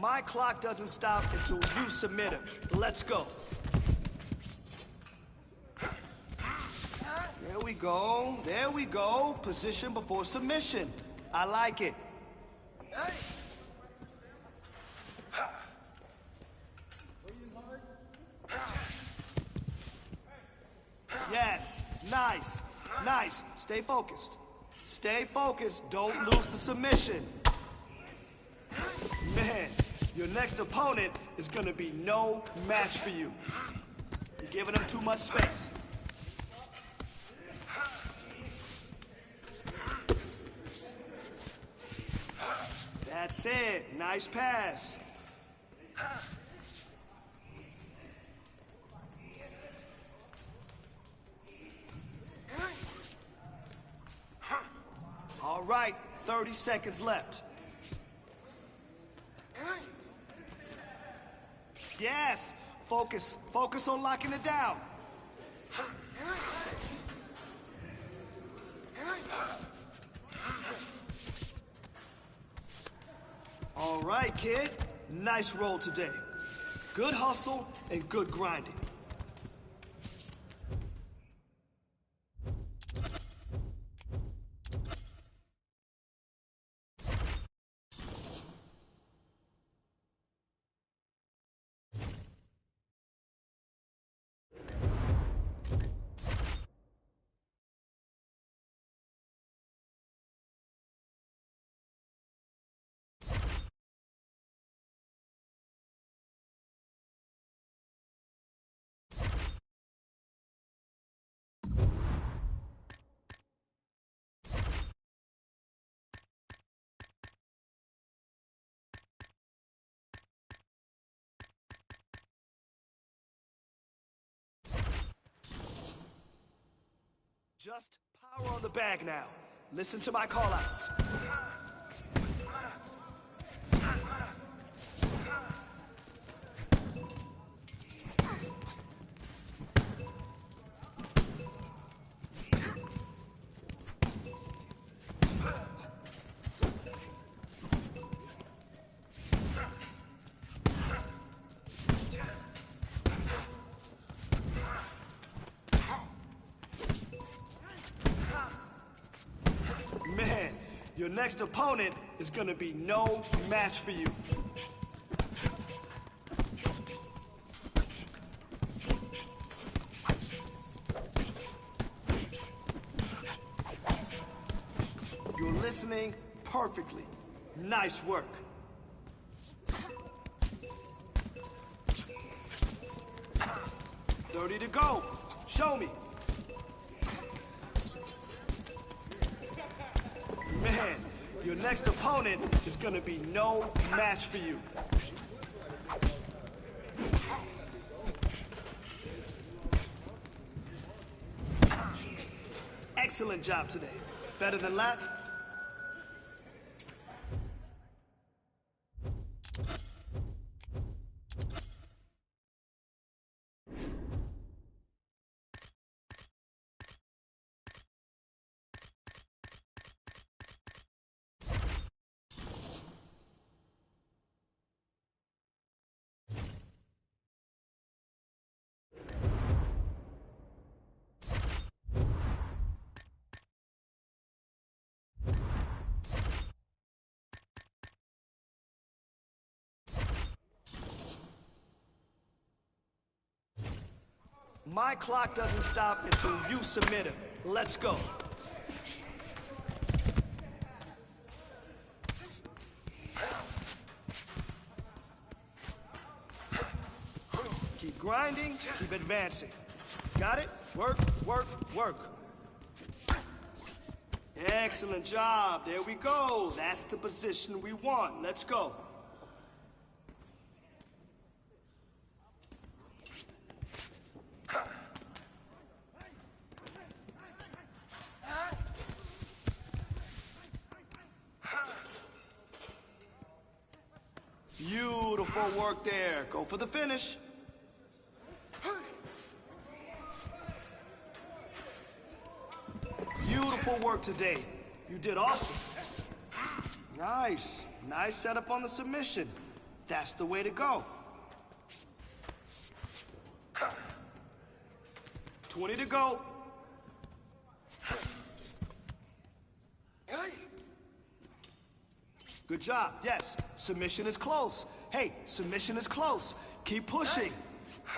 My clock doesn't stop until you submit him. Let's go. There we go. There we go. Position before submission. I like it. Yes. Nice. Nice. Stay focused. Stay focused. Don't lose the submission. Man, your next opponent is gonna be no match for you. You're giving him too much space. That's it. Nice pass. All right, 30 seconds left. Yes! Focus. Focus on locking it down. All right, kid. Nice roll today. Good hustle and good grinding. Just power on the bag now. Listen to my call-outs. Man, your next opponent is gonna be no match for you. You're listening perfectly. Nice work. $30 to go. Show me. Man, your next opponent is gonna be no match for you. Excellent job today. Better than that? My clock doesn't stop until you submit him. Let's go. Keep grinding, keep advancing. Got it? Work, work, work. Excellent job. There we go. That's the position we want. Let's go. Beautiful work there. Go for the finish. Beautiful work today. You did awesome. Nice. Nice setup on the submission. That's the way to go. 20 to go. Good job. Yes, submission is close. Hey, submission is close. Keep pushing.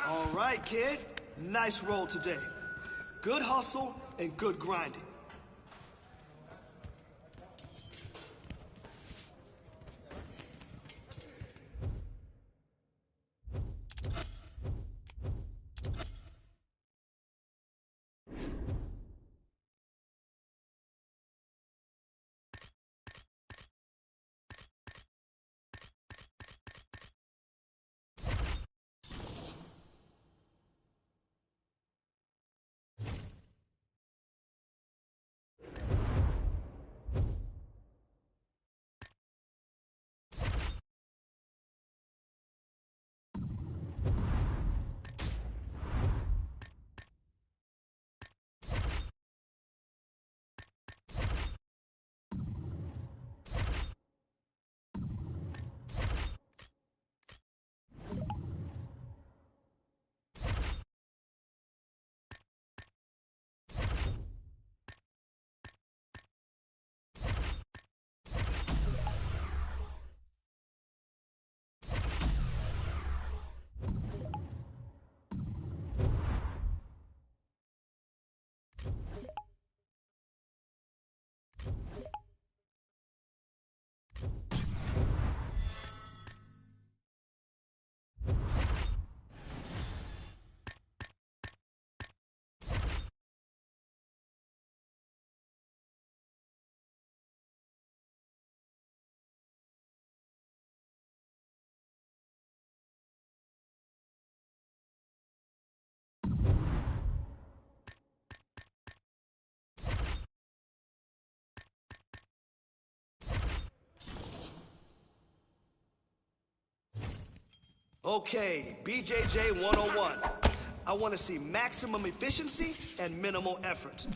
All right, kid. Nice roll today. Good hustle and good grinding. Okay, BJJ 101. I want to see maximum efficiency and minimal effort.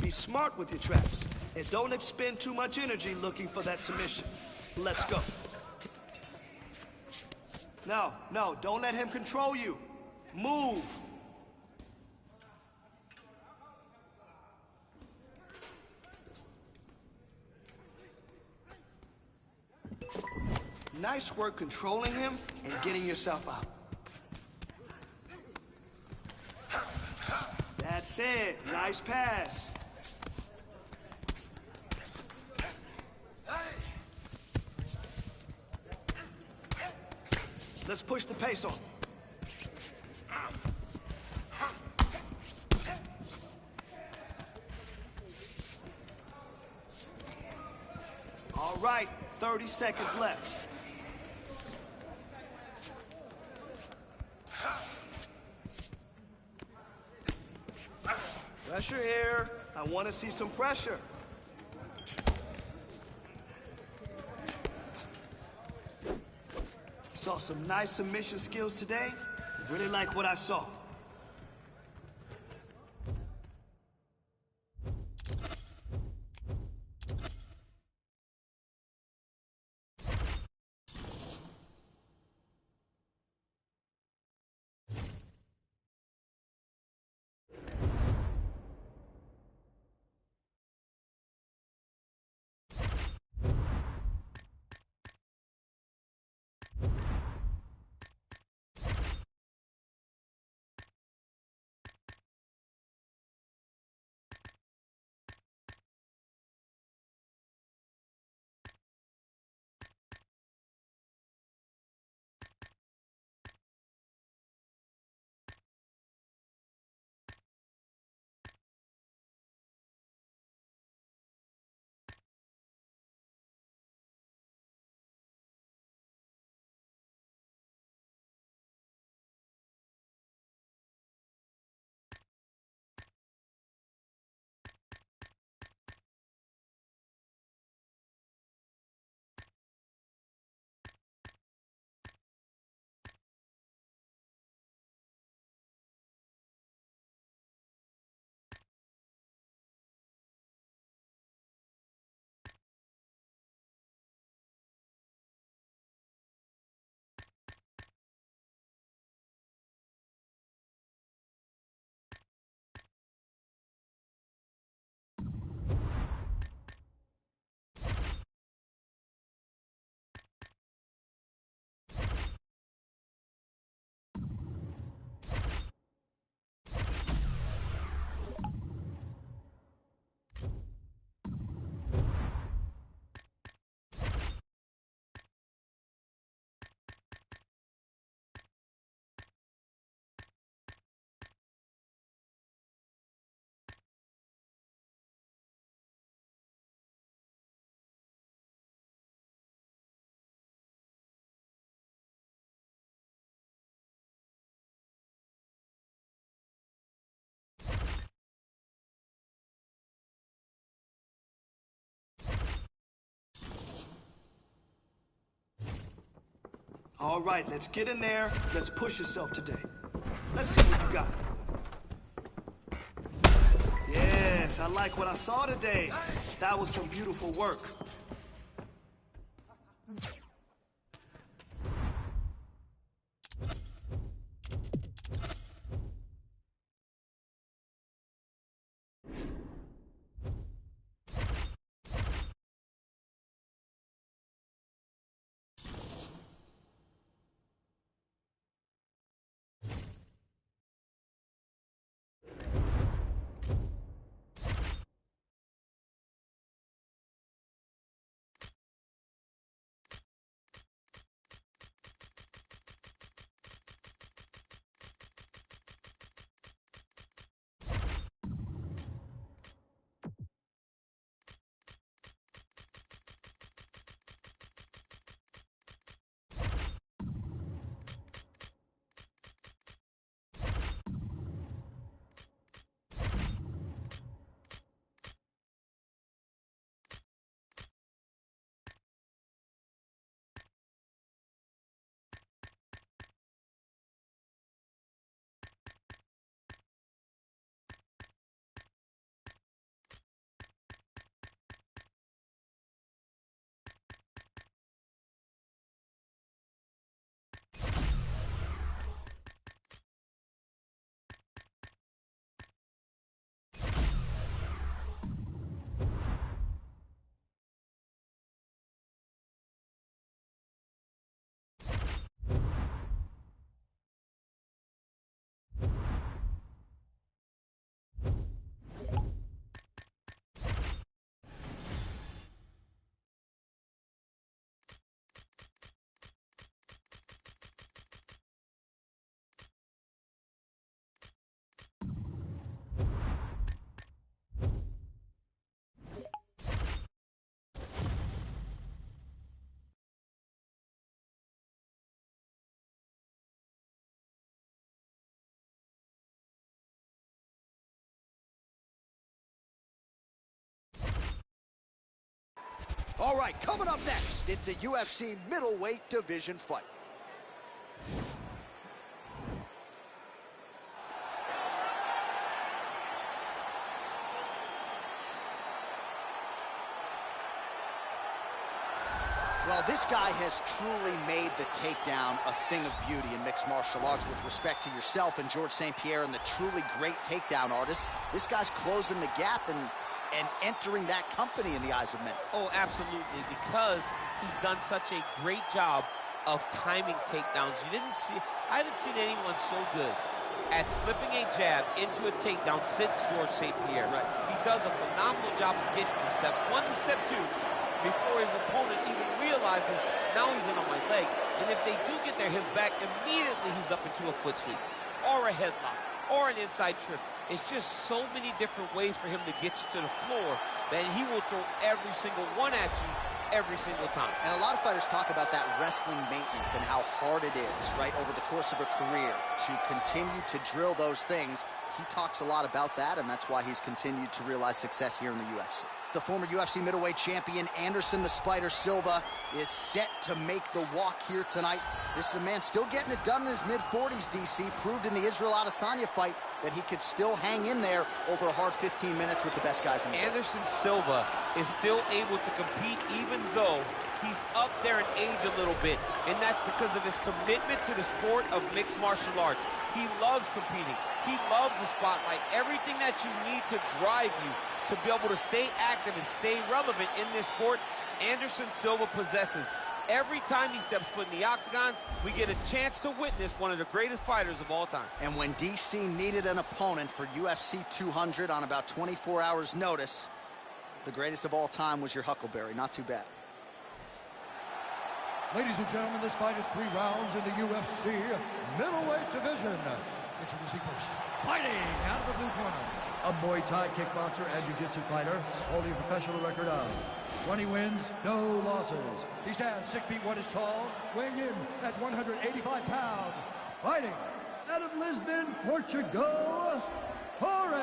Be smart with your traps, and don't expend too much energy looking for that submission. Let's go. No, don't let him control you. Move. Nice work controlling him and getting yourself out. That's it. Nice pass. Let's push the pace on. All right, 30 seconds left. Pressure here. I want to see some pressure. Saw some nice submission skills today. Really like what I saw. All right, let's get in there. Let's push yourself today. Let's see what you got. Yes, I like what I saw today. That was some beautiful work. All right, coming up next, it's a UFC middleweight division fight. Well, this guy has truly made the takedown a thing of beauty in mixed martial arts. With respect to yourself and George St. Pierre and the truly great takedown artists, this guy's closing the gap and entering that company in the eyes of many. Oh, absolutely, because he's done such a great job of timing takedowns. I haven't seen anyone so good at slipping a jab into a takedown since George St. Pierre. Right. He does a phenomenal job of getting from step one to step two before his opponent even realizes now he's in on my leg. And if they do get their hips back, immediately he's up into a foot sweep or a headlock or an inside trip. It's just so many different ways for him to get you to the floor that he will throw every single one at you every single time. And a lot of fighters talk about that wrestling maintenance and how hard it is, right, over the course of a career to continue to drill those things. He talks a lot about that, and that's why he's continued to realize success here in the UFC. The former UFC middleweight champion, Anderson the Spider Silva, is set to make the walk here tonight. This is a man still getting it done in his mid-40s, DC. Proved in the Israel Adesanya fight that he could still hang in there over a hard 15 minutes with the best guys in the world. Anderson Silva is still able to compete even though he's up there in age a little bit, and that's because of his commitment to the sport of mixed martial arts. He loves competing. He loves the spotlight. Everything that you need to drive you to be able to stay active and stay relevant in this sport, Anderson Silva possesses. Every time he steps foot in the octagon, we get a chance to witness one of the greatest fighters of all time. And when DC needed an opponent for UFC 200 on about 24 hours notice, the greatest of all time was your Huckleberry. Not too bad. Ladies and gentlemen, this fight is 3 rounds in the UFC middleweight division. Introducing first, fighting out of the blue corner, a Muay Thai kickboxer and jiu-jitsu fighter holding a professional record of 20 wins, no losses. He stands 6 feet 1 inch tall, weighing in at 185 pounds. Fighting out of Lisbon, Portugal, Torres.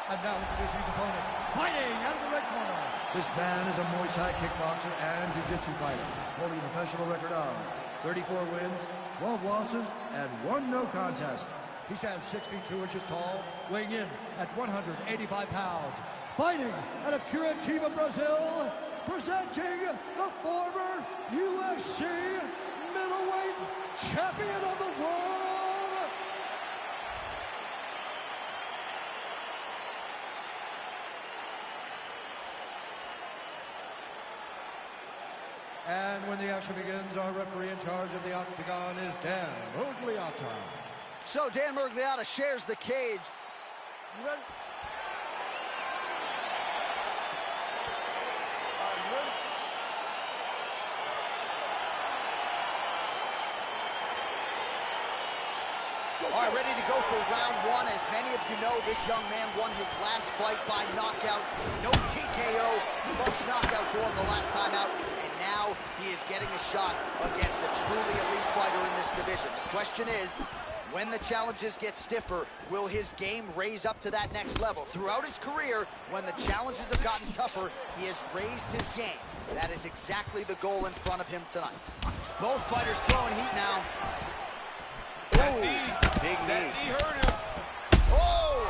And now introducing his opponent, fighting out of the red corner, This man is a Muay Thai kickboxer and jiu-jitsu fighter, holding a professional record of 34 wins, 12 losses, and 1 no contest. He stands 62 inches tall, weighing in at 185 pounds. Fighting out of Curitiba, Brazil, presenting the former UFC middleweight champion of the world, and when the action begins, our referee in charge of the octagon is Dan Murgliata. So Dan Murgliata shares the cage. You ready? All right, ready to go for round 1. As many of you know, this young man won his last fight by knockout. No TKO, flush knockout for him the last time out. And now he is getting a shot against a truly elite fighter in this division. The question is, when the challenges get stiffer, will his game raise up to that next level? Throughout his career, when the challenges have gotten tougher, he has raised his game. That is exactly the goal in front of him tonight. Both fighters throwing heat now. That knee, big knee. That knee hurt him. Oh!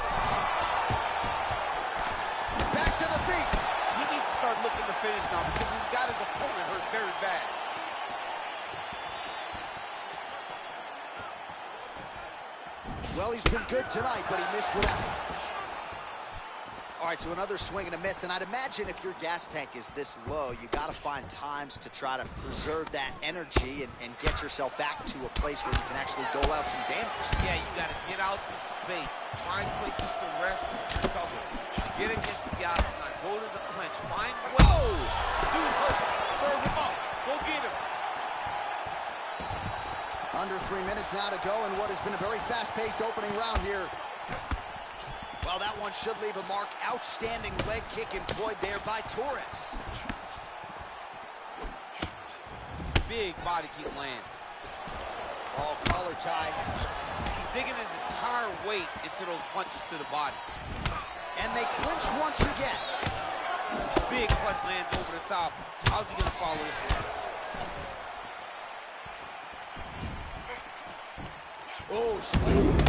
Back to the feet. He needs to start looking to finish now because he's got his opponent hurt very bad. Well, he's been good tonight, but he missed with effort. All right, so another swing and a miss, and I'd imagine if your gas tank is this low, you got to find times to try to preserve that energy and get yourself back to a place where you can actually dole out some damage. Yeah, you got to get out to space, find places to rest and recover. Get against the outside, go to the clinch, find ways. Whoa! Dude's hurt, serve him up, go get him. Under 3 minutes now to go in what has been a very fast-paced opening round here. Well, that one should leave a mark. Outstanding leg kick employed there by Torres. Big body kick lands. Oh, collar tie. He's digging his entire weight into those punches to the body. And they clinch once again. Big punch lands over the top. How's he gonna follow this one? Oh, slings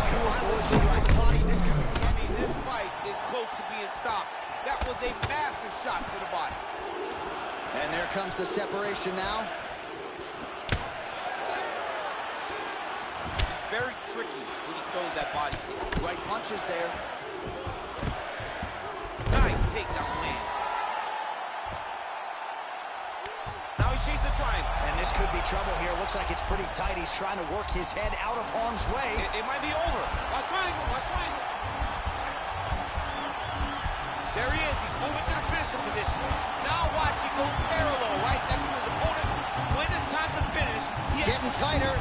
to avoid the body. This could be the ending. This fight is close to being stopped. That was a massive shot to the body. And there comes the separation now. Very tricky when he throws that body. Right punches there. Nice takedown land. Now he's chasing the triangle. And this could be trouble here. Looks like it's pretty tight. He's trying to work his head out of harm's way. It might be over. Watch triangle, watch triangle. There he is. He's moving to the finishing position. Now watch, he goes parallel right next to his opponent. When it's time to finish, getting tighter.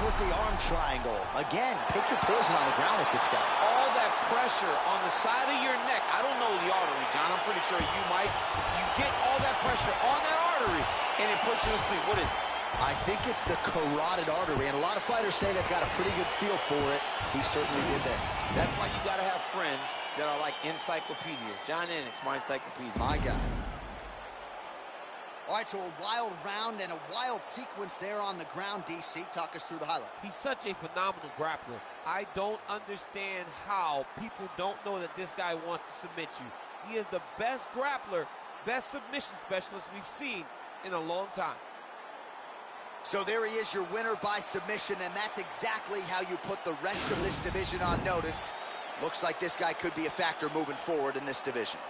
With the arm triangle. Again, pick your poison on the ground with this guy. All that pressure on the side of your neck. I don't know the artery, John. I'm pretty sure you might. You get all that pressure on that artery, and it puts you to sleep. What is it? I think it's the carotid artery, and a lot of fighters say they've got a pretty good feel for it. He certainly did there. That's why you got to have friends that are like encyclopedias. John Enix, my encyclopedia. My guy. All right, so a wild round and a wild sequence there on the ground. DC, talk us through the highlight. He's such a phenomenal grappler. I don't understand how people don't know that this guy wants to submit you. He is the best grappler, best submission specialist we've seen in a long time. So there he is, your winner by submission, and that's exactly how you put the rest of this division on notice. Looks like this guy could be a factor moving forward in this division.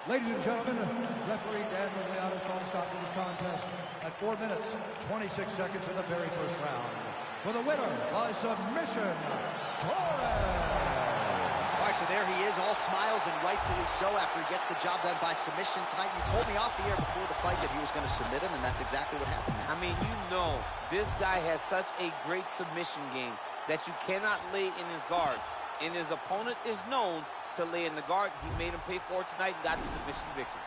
Ladies and gentlemen, referee Dan Murgliata is going to stop this contest at 4 minutes, 26 seconds in the very first round. For the winner by submission, Torres. All right, so there he is, all smiles and rightfully so after he gets the job done by submission tonight. You told me off the air before the fight that he was going to submit him, and that's exactly what happened. I mean, you know, this guy has such a great submission game that you cannot lay in his guard. And his opponent is known to lay in the guard. He made him pay for it tonight and got the submission victory.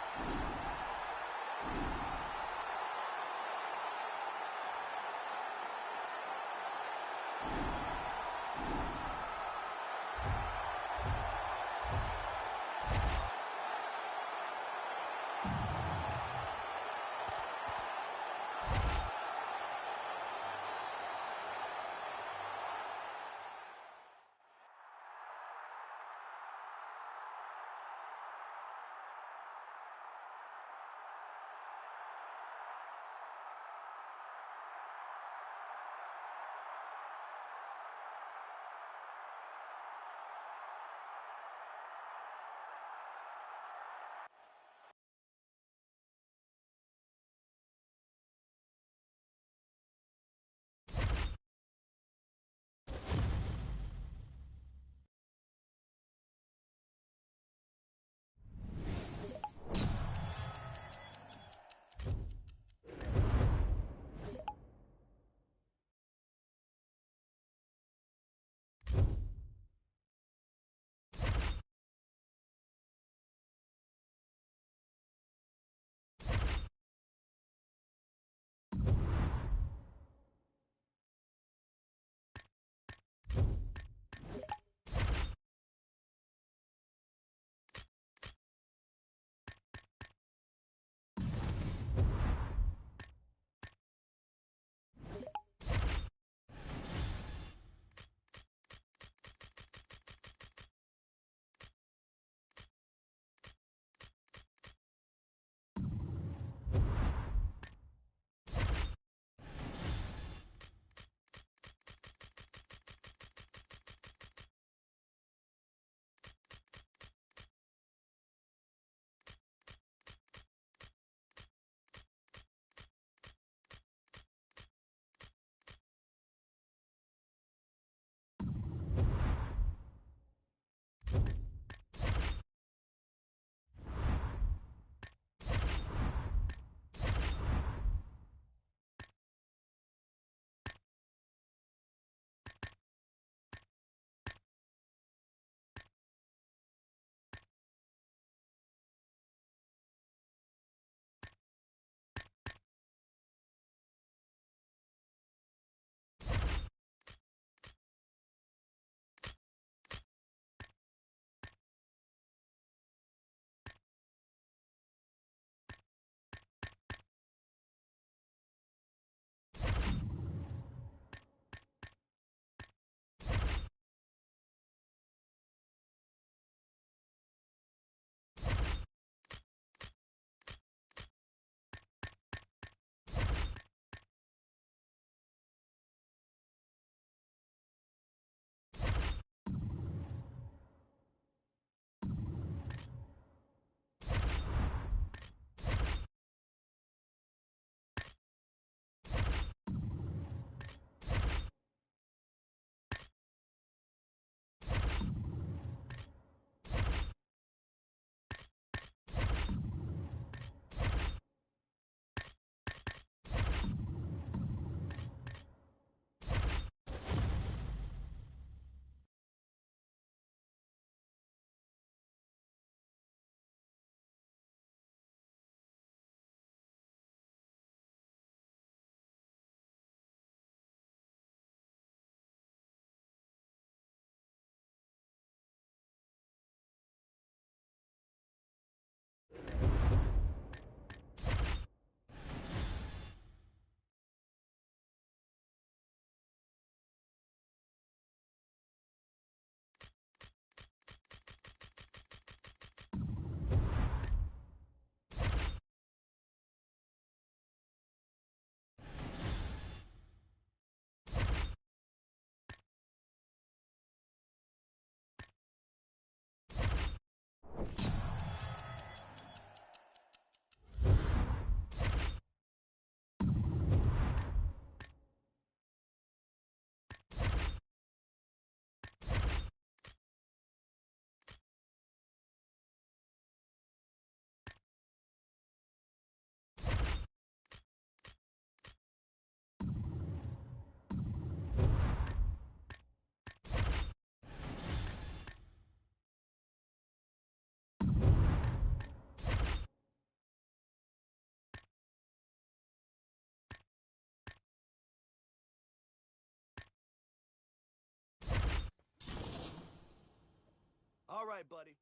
All right, buddy.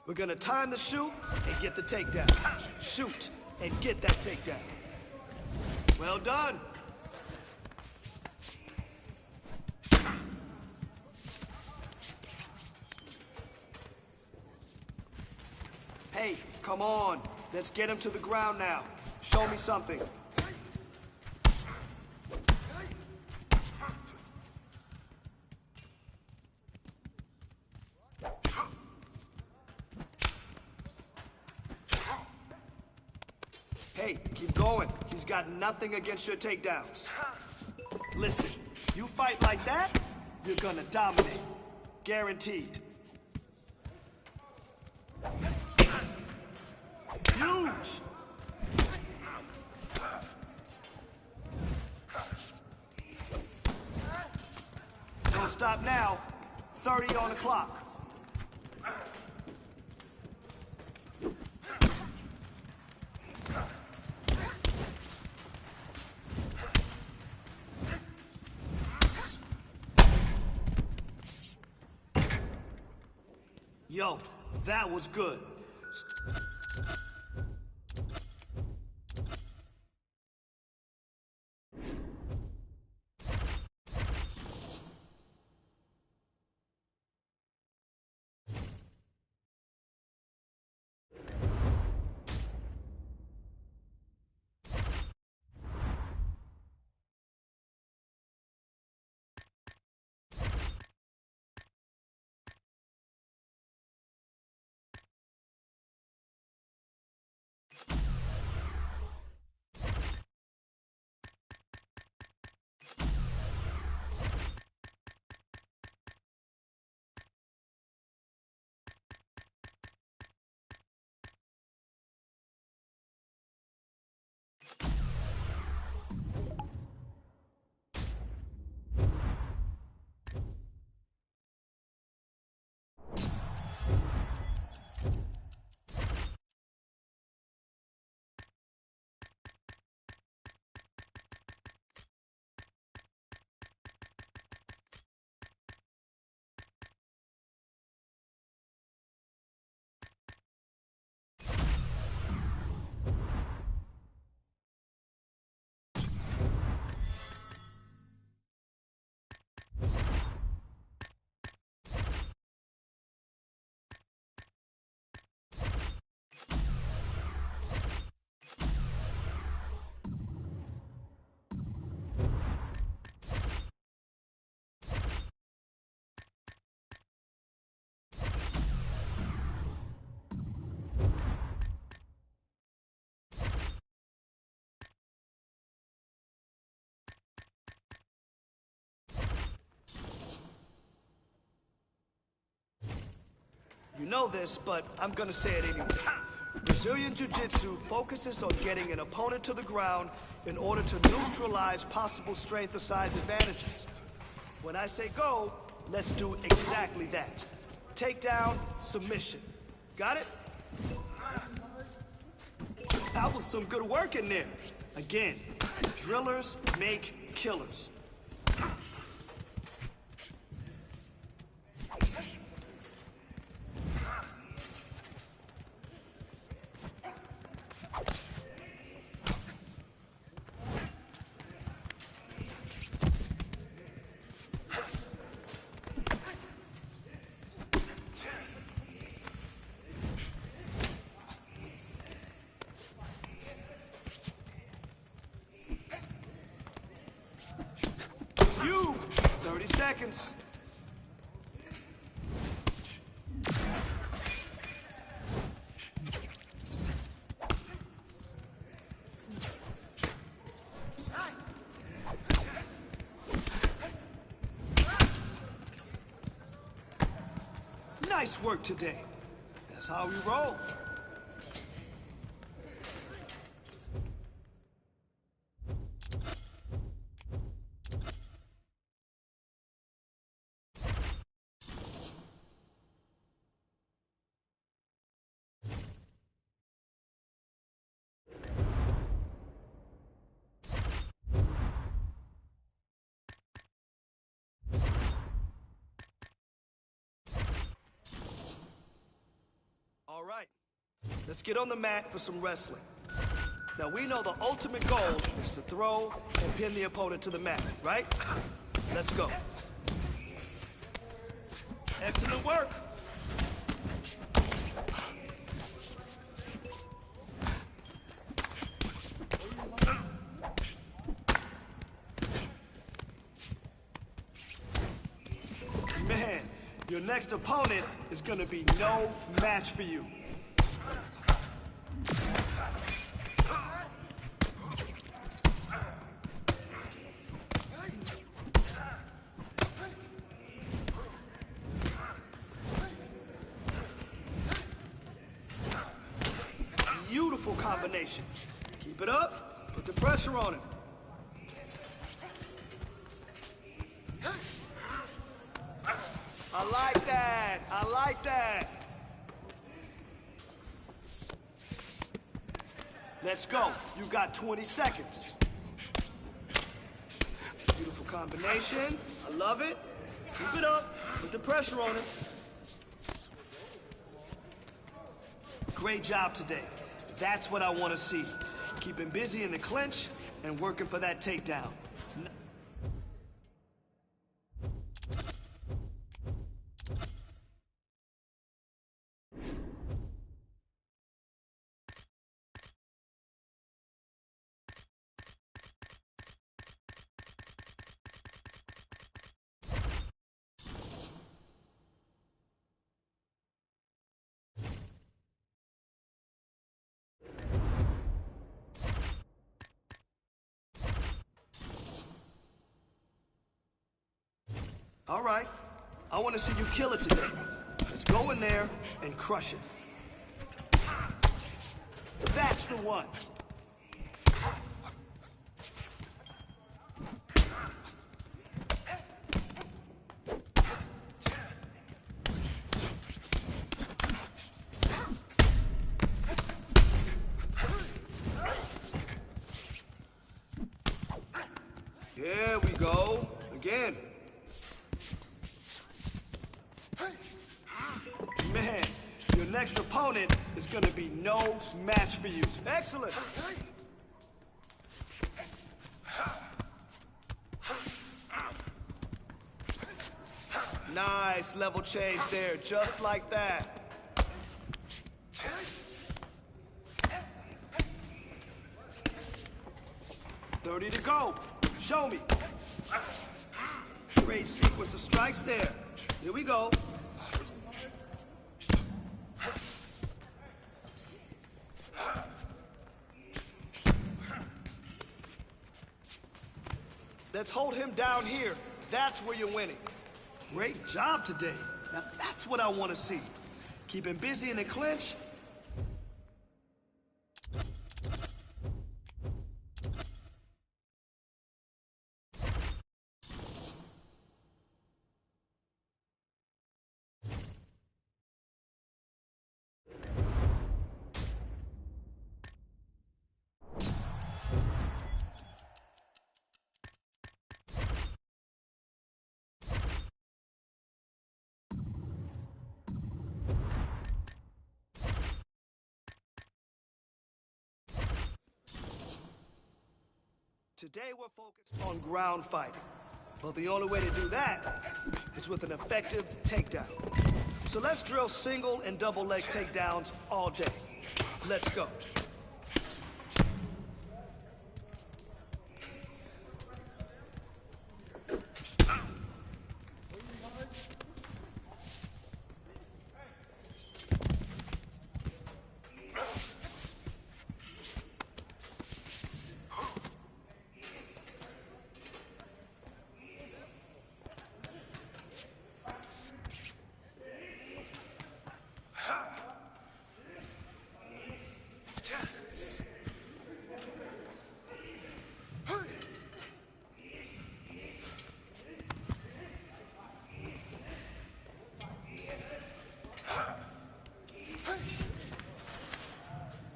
We're gonna time the shoot and get the takedown. Shoot and get that takedown. Well done. Hey, come on. Let's get him to the ground now. Show me something. Hey, keep going. He's got nothing against your takedowns. Listen, you fight like that, you're gonna dominate. Guaranteed. Huge! Don't stop now. 30 on the clock. Yo, that was good. You know this, but I'm gonna say it anyway. Brazilian Jiu-Jitsu focuses on getting an opponent to the ground in order to neutralize possible strength or size advantages. When I say go, let's do exactly that. Takedown, submission. Got it? That was some good work in there. Again, drillers make killers. You! 30 seconds. Nice work today. That's how we roll. Let's get on the mat for some wrestling. Now, we know the ultimate goal is to throw and pin the opponent to the mat, right? Let's go. Excellent work. Man, your next opponent is gonna be no match for you. Beautiful combination. Keep it up, put the pressure on him. I like that. I like that. Let's go. You got 20 seconds. Beautiful combination. I love it. Keep it up. Put the pressure on him. Great job today. That's what I want to see. Keep him busy in the clinch and working for that takedown. All right, I want to see you kill it today. Let's go in there and crush it. That's the one. There we go. Again. Man, your next opponent is gonna be no match for you. Excellent. Nice level change there, just like that. $30 to go. Show me. Great sequence of strikes there. Here we go. Let's hold him down here. That's where you're winning. Great job today. Now that's what I want to see. Keep him busy in the clinch. Today we're focused on ground fighting. But the only way to do that is with an effective takedown. So let's drill single and double leg takedowns all day. Let's go.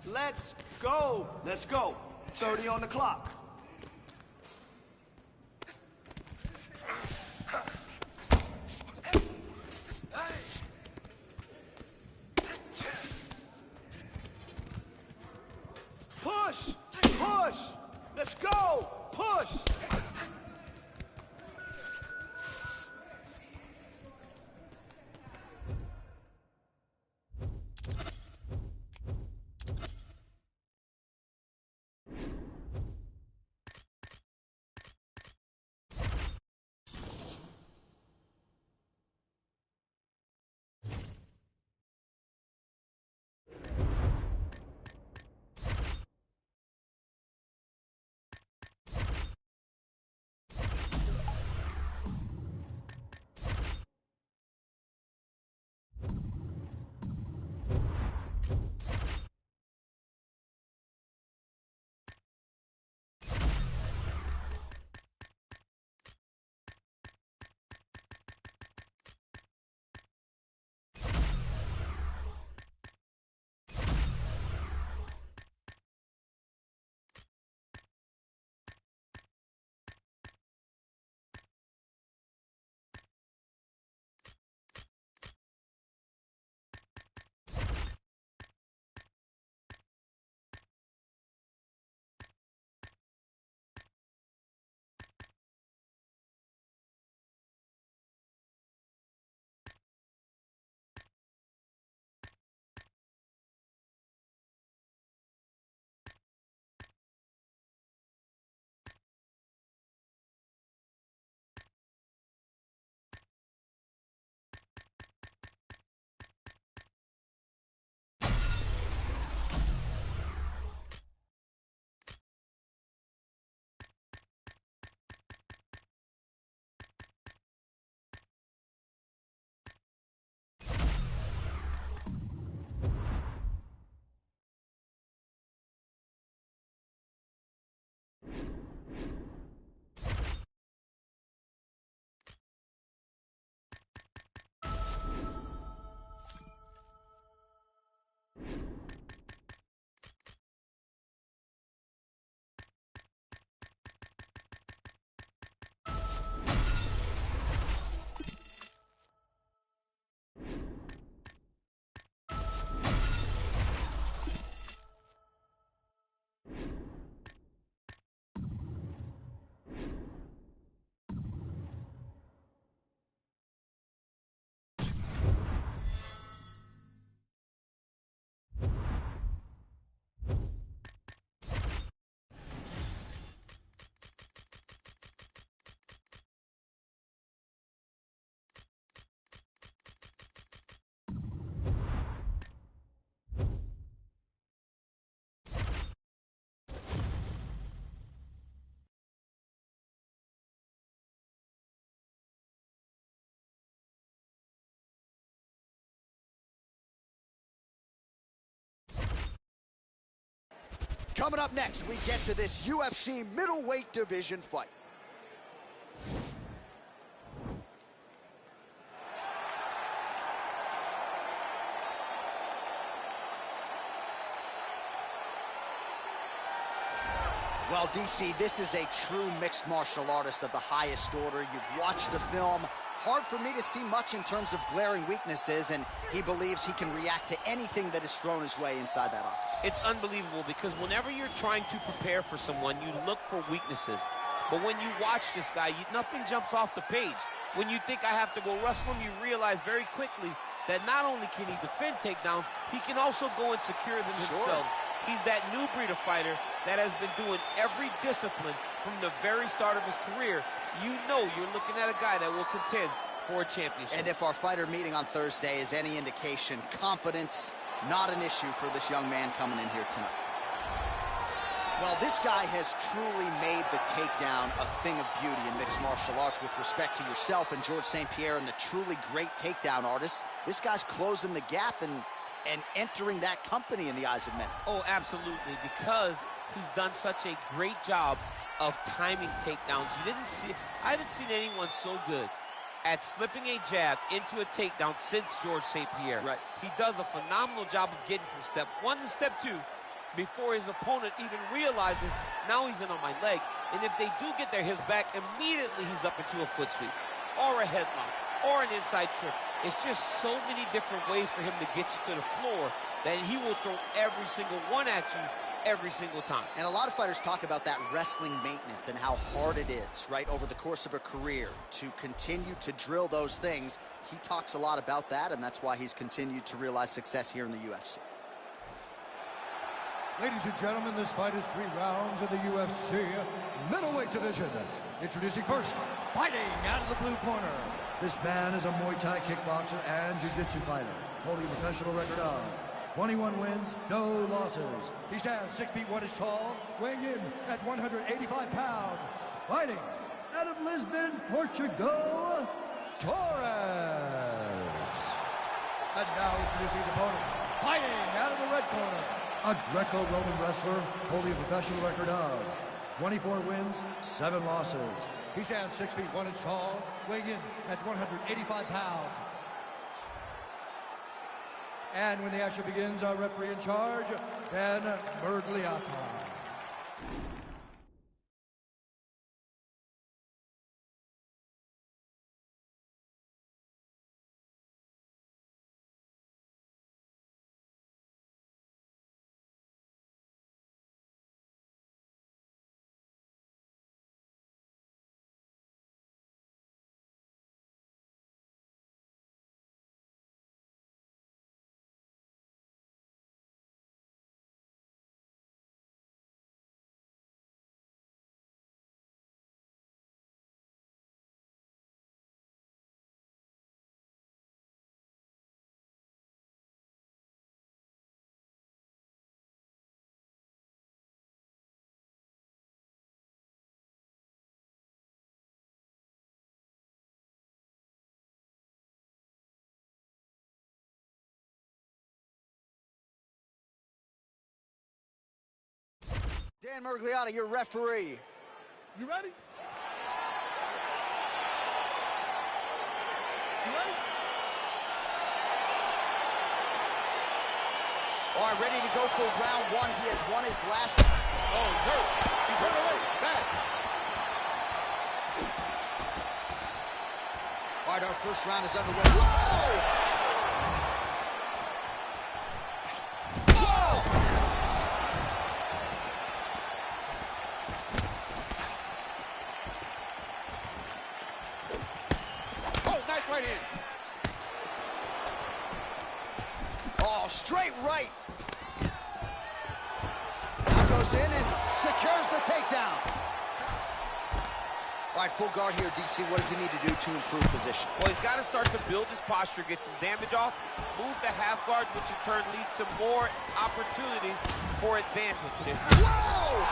Let's go. Let's go. 30 on the clock. Push! Push! Let's go! Push! Coming up next, we get to this UFC middleweight division fight. Well, DC, this is a true mixed martial artist of the highest order. You've watched the film. Hard for me to see much in terms of glaring weaknesses, and he believes he can react to anything that is thrown his way inside that octagon. It's unbelievable because whenever you're trying to prepare for someone, you look for weaknesses. But when you watch this guy, nothing jumps off the page. When you think I have to go wrestle him, you realize very quickly that not only can he defend takedowns, he can also go and secure them himself. He's that new breed of fighter that has been doing every discipline from the very start of his career. You know you're looking at a guy that will contend for a championship. And if our fighter meeting on Thursday is any indication, confidence, not an issue for this young man coming in here tonight. Well, this guy has truly made the takedown a thing of beauty in mixed martial arts with respect to yourself and George St. Pierre and the truly great takedown artists. This guy's closing the gap and entering that company in the eyes of many. Oh, absolutely, because he's done such a great job of timing takedowns. I haven't seen anyone so good at slipping a jab into a takedown since George St. Pierre. Right. He does a phenomenal job of getting from step one to step two before his opponent even realizes now he's in on my leg. And if they do get their hips back, immediately he's up into a foot sweep or a headlock or an inside trip It's just so many different ways for him to get you to the floor that he will throw every single one at you every single time. And a lot of fighters talk about that wrestling maintenance and how hard it is, right, over the course of a career to continue to drill those things. He talks a lot about that, and that's why he's continued to realize success here in the UFC. Ladies and gentlemen, this fight is 3 rounds in the UFC middleweight division. Introducing first, fighting out of the blue corner. This man is a Muay Thai kickboxer and jiu-jitsu fighter, holding a professional record of 21 wins, no losses. He stands 6 feet 1 inch tall, weighing in at 185 pounds. Fighting out of Lisbon, Portugal, Torres. And now introducing his opponent, fighting out of the red corner, a Greco-Roman wrestler holding a professional record of 24 wins, 7 losses. He stands 6 feet 1 inch tall, weighing in at 185 pounds. And when the action begins, our referee in charge, Ben Mergliata. Dan Mergliata, your referee. You ready? All right, ready to go for round 1. He has won his last. Oh, he's hurt. He's hurt already. Bad. All right, our first round is underway. Whoa! Right in. Oh, straight right. Now goes in and secures the takedown. All right, full guard here, DC. What does he need to do to improve position? Well, he's got to start to build his posture, get some damage off, move the half guard, which in turn leads to more opportunities for advancement. Whoa!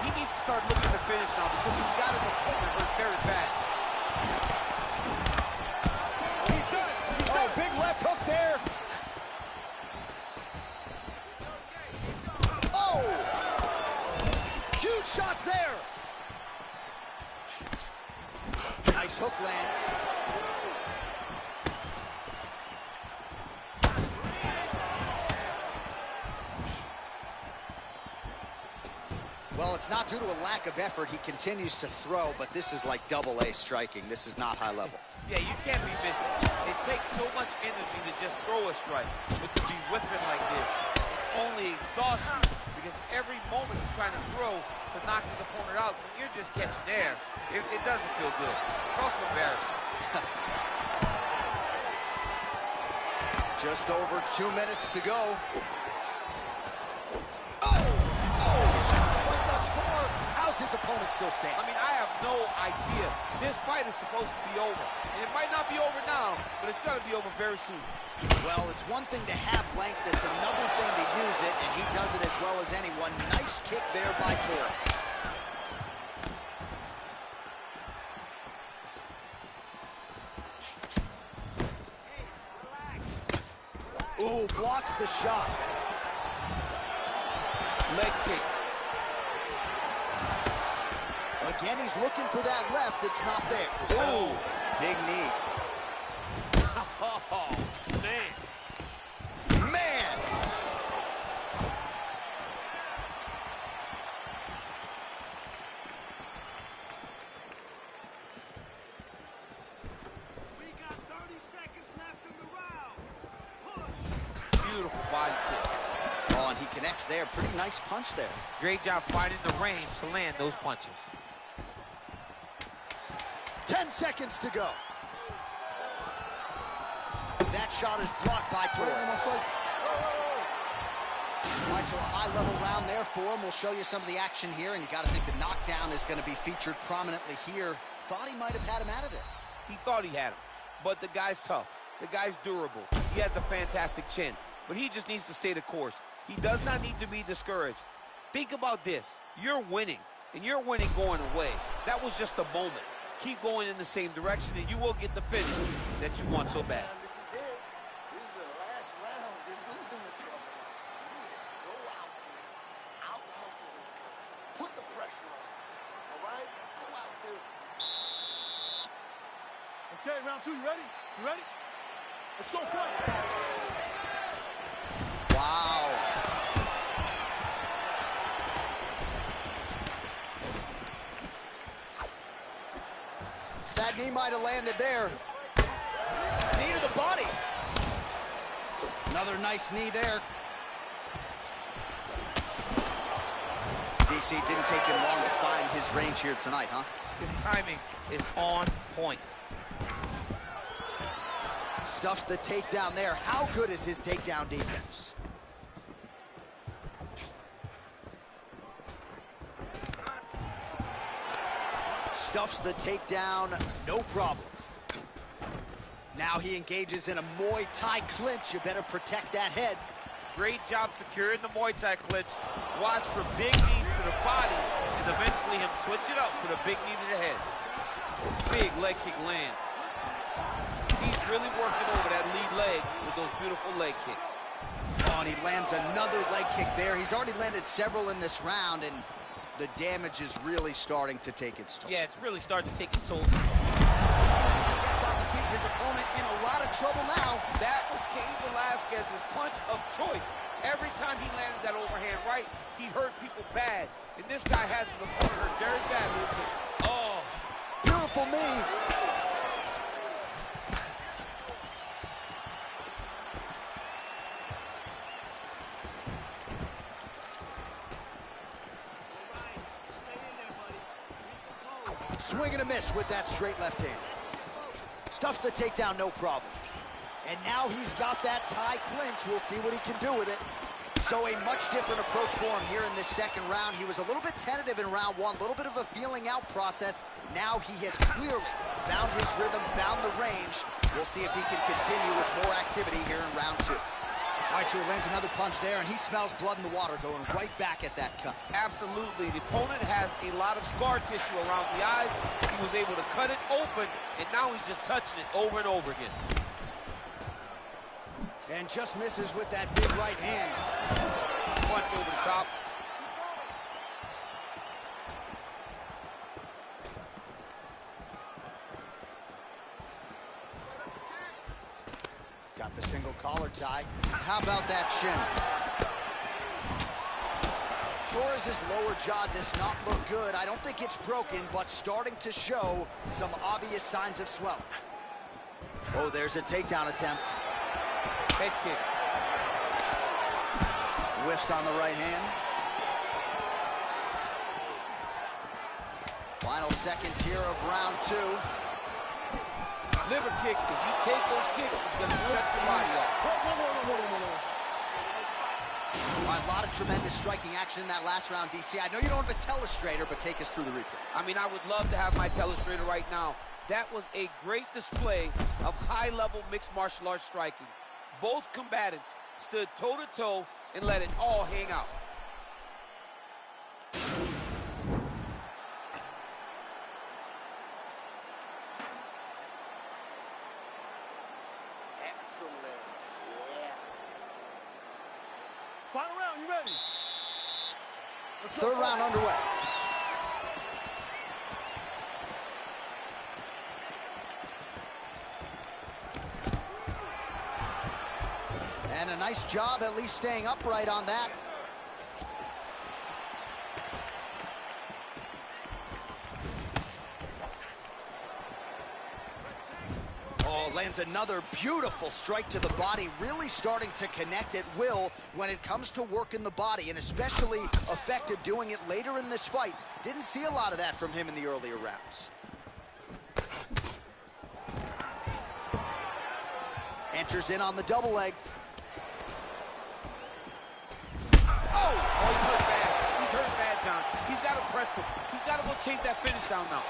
He needs to start looking to finish now because he's got his opponent hurt very fast. Big left hook there. Oh! Huge shots there. Nice hook lands. Well, it's not due to a lack of effort. He continues to throw, but this is like double-A striking. This is not high level. Yeah, you can't be missing. It takes so much energy to just throw a strike, but to be whipping like this only exhausts you because every moment he's trying to throw to knock his opponent out, when you're just catching air, it doesn't feel good. It's also embarrassing. Just over 2 minutes to go. His opponent still standing. I mean, I have no idea. This fight is supposed to be over. And it might not be over now, but it's going to be over very soon. Well, it's one thing to have length. It's another thing to use it, and he does it as well as anyone. Nice kick there by Torres. Ooh, blocks the shot. Leg kick. Again, he's looking for that left. It's not there. Ooh, big knee. Oh, man. Man! connects there. Pretty nice punch there. Great job finding the range to land those punches. 10 seconds to go. That shot is blocked by Torres. All right, so a high-level round there for him. We'll show you some of the action here, and you got to think the knockdown is going to be featured prominently here. Thought he might have had him out of there. He thought he had him, but the guy's tough. The guy's durable. He has a fantastic chin, but he just needs to stay the course. He does not need to be discouraged. Think about this. You're winning, and you're winning going away. That was just a moment. Keep going in the same direction, and you will get the finish that you want so bad. This is it. This is the last round. You're losing this one, man. You need to go out there, out-hustle this guy. Put the pressure on him, all right? Go out there. Okay, round two, you ready? You ready? Let's go fight. Wow. That knee might have landed there. Knee to the body. Another nice knee there. DC didn't take him long to find his range here tonight, huh? His timing is on point. Stuffs the takedown there. How good is his takedown defense? Stuffs the takedown, no problem. Now he engages in a Muay Thai clinch. You better protect that head. Great job securing the Muay Thai clinch. Watch for big knees to the body, and eventually him switch it up with a big knee to the head. Big leg kick land. He's really working over that lead leg with those beautiful leg kicks. Oh, and he lands another leg kick there. He's already landed several in this round, and the damage is really starting to take its toll. Yeah, it's really starting to take its toll. Gets on the feet. His opponent in a lot of trouble now. That was Cain Velasquez's punch of choice. Every time he landed that overhand right, he hurt people bad. And this guy has his opponent hurt very bad with it. Oh. Beautiful knee. Swing and a miss with that straight left hand. Stuffs the takedown, no problem. And now he's got that Thai clinch. We'll see what he can do with it. So a much different approach for him here in this second round. He was a little bit tentative in round one, a little bit of a feeling out process. Now he has clearly found his rhythm, found the range. We'll see if he can continue with more activity here in round two. All right, so he lands another punch there, and he smells blood in the water, going right back at that cut. Absolutely. The opponent has a lot of scar tissue around the eyes. He was able to cut it open, and now he's just touching it over and over again. And just misses with that big right hand. Punch over the top. Got the single collar tie. How about that shin? Torres' lower jaw does not look good. I don't think it's broken, but starting to show some obvious signs of swelling. Oh, there's a takedown attempt. Head kick. Whiffs on the right hand. Final seconds here of round two. Liver kick. If you take those kicks, it's going to shut your body off. A lot of tremendous striking action in that last round, DC. I know you don't have a telestrator, but take us through the replay. I mean, I would love to have my telestrator right now. That was a great display of high-level mixed martial arts striking. Both combatants stood toe-to-toe and let it all hang out. Excellent. Yeah. Final round, you ready? Third round underway. And a nice job at least staying upright on that. Oh, Lands another beautiful strike to the body, really starting to connect at will when it comes to working the body, and especially effective doing it later in this fight. Didn't see a lot of that from him in the earlier rounds. Enters in on the double leg. Oh, he's hurt bad. He's hurt bad, John. He's got to press him. He's got to go chase that finish down now.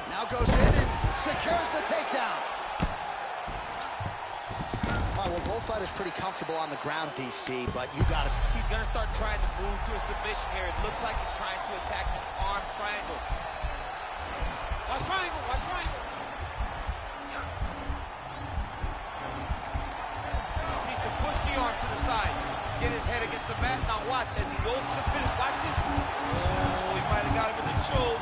Now goes in and secures the takedown. All right, well, both fighters pretty comfortable on the ground, DC, but you got to... He's going to start trying to move to a submission here. It looks like he's trying to attack the arm triangle. Watch triangle, watch triangle. Needs to push the arm to the side. Get his head against the mat. Now watch as he goes to the finish. Watch it. Oh, he might have got him with a choke.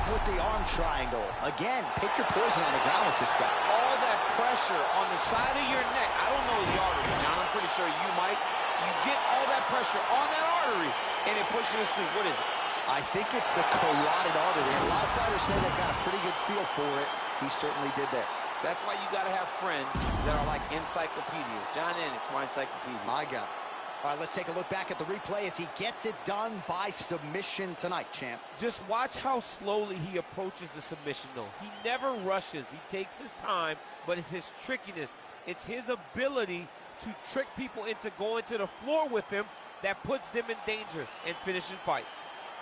With the arm triangle. Again, pick your poison on the ground with this guy. All that pressure on the side of your neck. I don't know the artery, John. I'm pretty sure you might. You get all that pressure on that artery, and it pushes you to sleep. What is it? I think it's the carotid artery. And a lot of fighters say they've got a pretty good feel for it. He certainly did there. That's why you got to have friends that are like encyclopedias. John Ennick's my encyclopedia. My God. All right, let's take a look back at the replay as he gets it done by submission tonight, champ. Just watch how slowly he approaches the submission, though. He never rushes. He takes his time, but it's his trickiness. It's his ability to trick people into going to the floor with him that puts them in danger and finishing fights.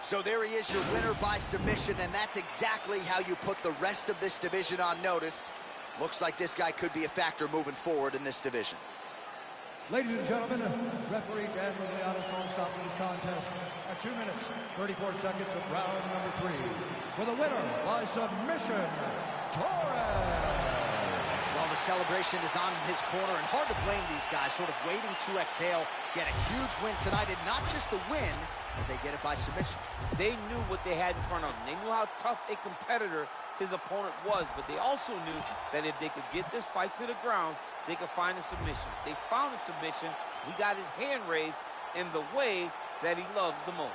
So there he is, your winner by submission, and that's exactly how you put the rest of this division on notice. Looks like this guy could be a factor moving forward in this division. Ladies and gentlemen, referee Dan Rugliano's strong stop to this contest at 2 minutes, 34 seconds of round number 3. For the winner by submission, Torres. Well, the celebration is on his corner, and hard to blame these guys, sort of waiting to exhale, get a huge win tonight, and not just the win, but they get it by submission. They knew what they had in front of them. They knew how tough a competitor his opponent was, but they also knew that if they could get this fight to the ground, they could find a submission. They found a submission. He got his hand raised in the way that he loves the most.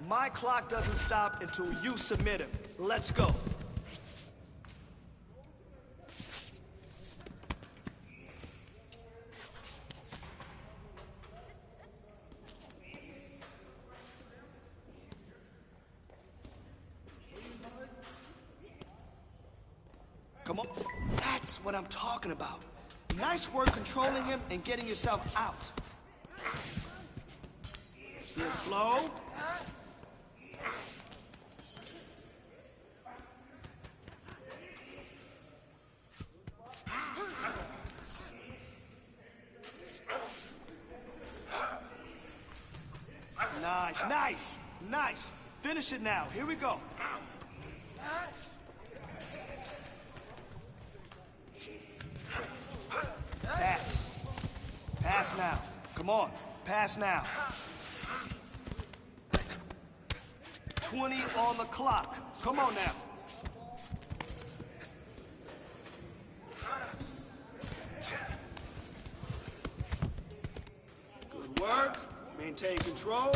My clock doesn't stop until you submit him. Let's go. Come on. That's what I'm talking about. Nice work controlling him and getting yourself out. Good flow. Nice, nice, nice. Finish it now. Here we go. Pass. Pass now. Come on. Pass now. 20 on the clock. Come on now. Good work. Maintain control.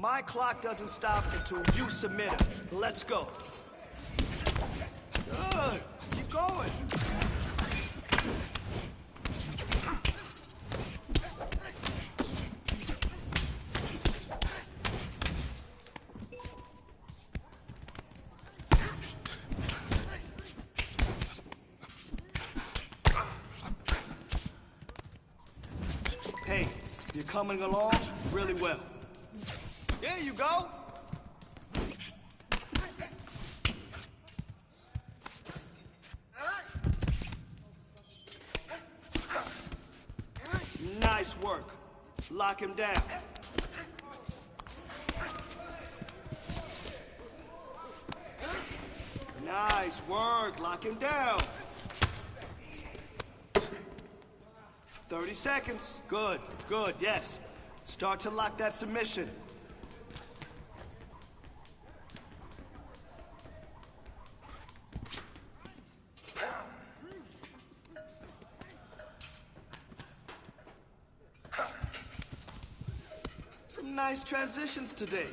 My clock doesn't stop until you submit him. Let's go. Good. Keep going. Hey, you're coming along really well. There you go. Nice work. Lock him down. Nice work. Lock him down. 30 seconds. Good, good, yes. Start to lock that submission. Some nice transitions today.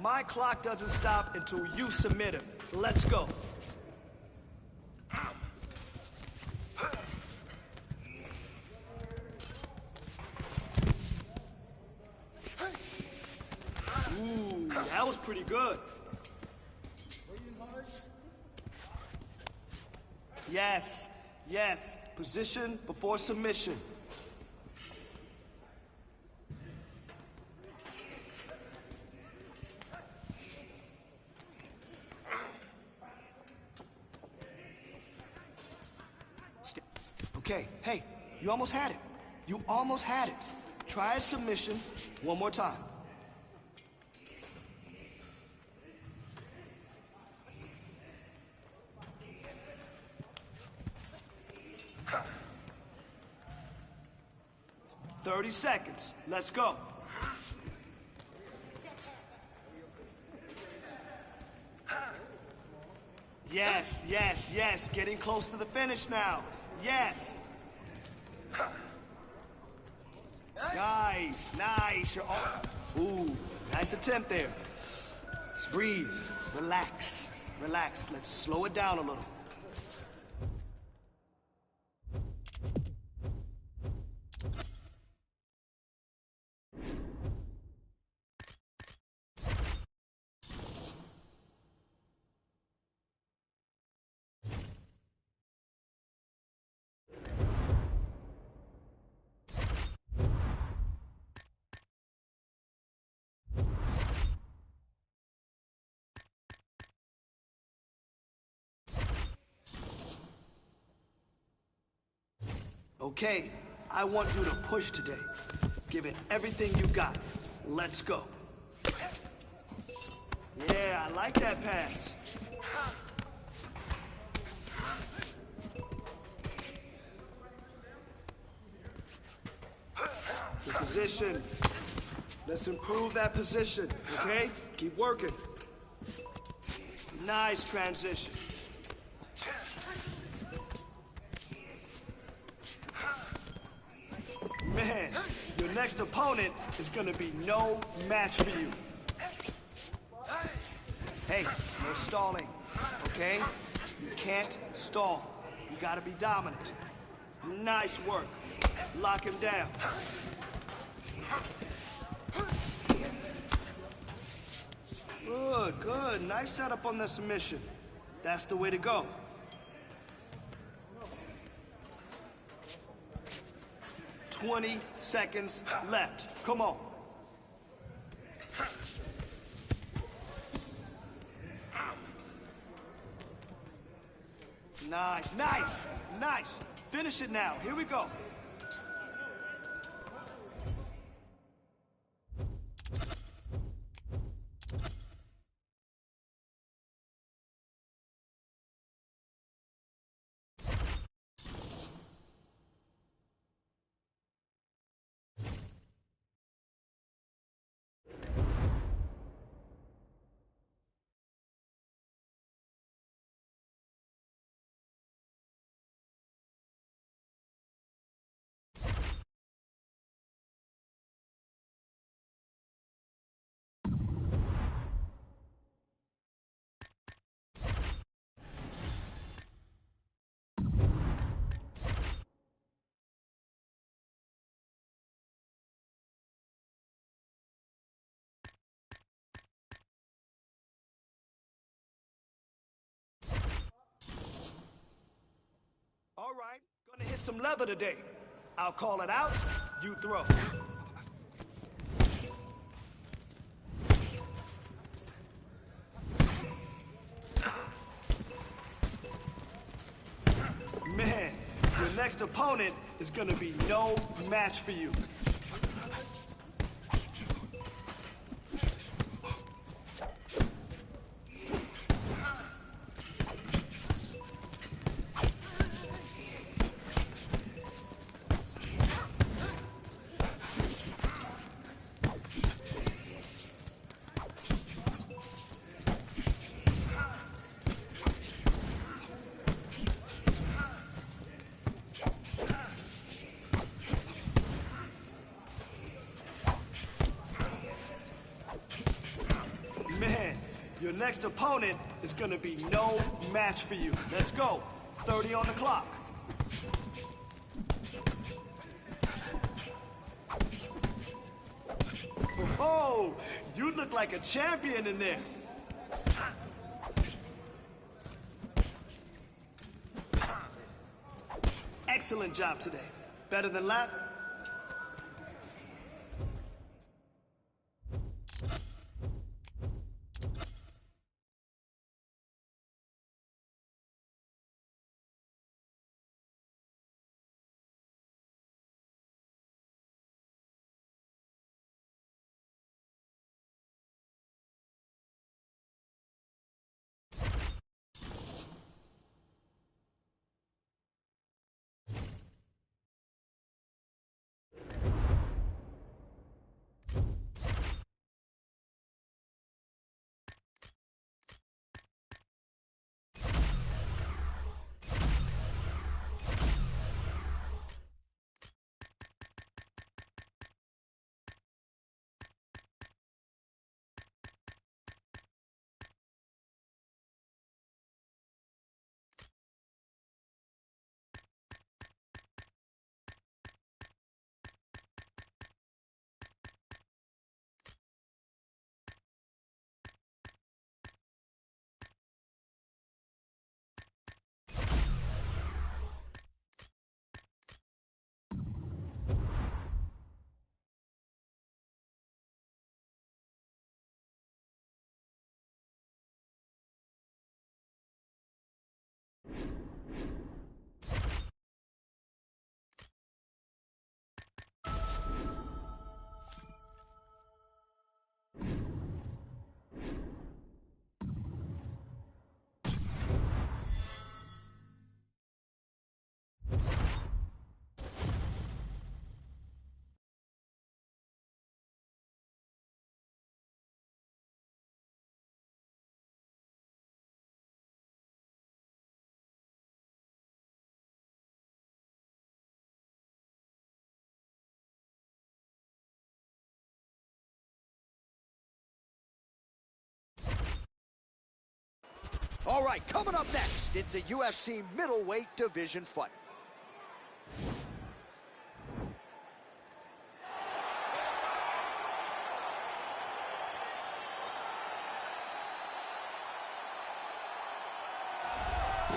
My clock doesn't stop until you submit him. Let's go. Ooh, that was pretty good. Yes, yes. Position before submission. Okay, hey, you almost had it. You almost had it. Try a submission one more time. Huh. 30 seconds. Let's go. Yes, yes, yes. Getting close to the finish now. Yes. Nice, nice. You're all... Ooh, nice attempt there. Let's breathe, relax, relax. Let's slow it down a little. Okay, I want you to push today. Give it everything you got. Let's go. Yeah, I like that pass. Good position. Let's improve that position, okay? Keep working. Nice transition. Man, your next opponent is gonna be no match for you. Hey, no stalling, okay? You can't stall. You gotta be dominant. Nice work. Lock him down. Good, good. Nice setup on the submission. That's the way to go. "20 seconds left. Come on. Nice, nice, nice. Finish it now. Here we go. All right, gonna hit some leather today. I'll call it out, you throw. Man, your next opponent is gonna be no match for you. Man, your next opponent is gonna be no match for you. Let's go. 30 on the clock. Oh, you look like a champion in there. Excellent job today. Better than last. All right, coming up next, it's a UFC middleweight division fight.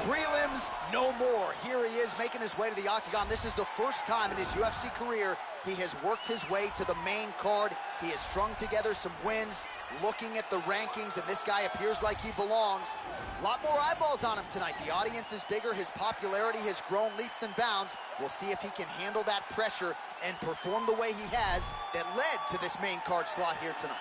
Prelims, no more. Here he is making his way to the octagon. This is the first time in his UFC career he has worked his way to the main card. He has strung together some wins, looking at the rankings, and this guy appears like he belongs. A lot more eyeballs on him tonight. The audience is bigger. His popularity has grown leaps and bounds. We'll see if he can handle that pressure and perform the way he has that led to this main card slot here tonight.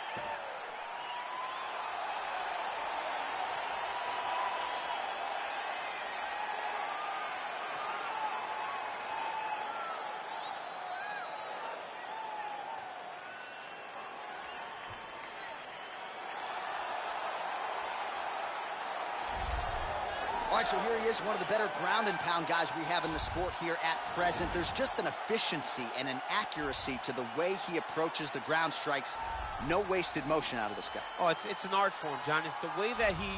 All right, so here he is, one of the better ground and pound guys we have in the sport here at present. There's just an efficiency and an accuracy to the way he approaches the ground strikes. No wasted motion out of this guy. Oh, it's an art form, John. It's the way that he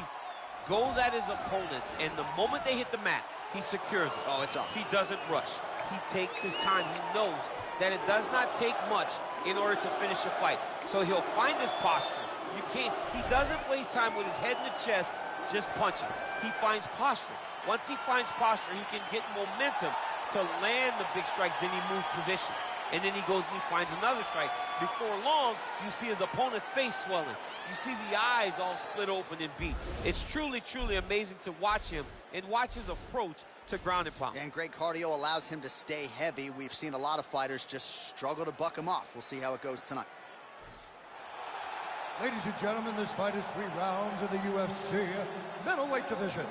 goes at his opponents, and the moment they hit the mat, he secures it. Oh, it's on. He doesn't rush. He takes his time. He knows that it does not take much in order to finish a fight. So he'll find his posture. He doesn't waste time with his head in the chest just punching. He finds posture. Once he finds posture, he can get momentum to land the big strikes. Then he moves position. And then he goes and he finds another strike. Before long, you see his opponent's face swelling. You see the eyes all split open and beat. It's truly, truly amazing to watch him and watch his approach to ground and pound. And great cardio allows him to stay heavy. We've seen a lot of fighters just struggle to buck him off. We'll see how it goes tonight. Ladies and gentlemen, this fight is 3 rounds in the UFC middleweight division.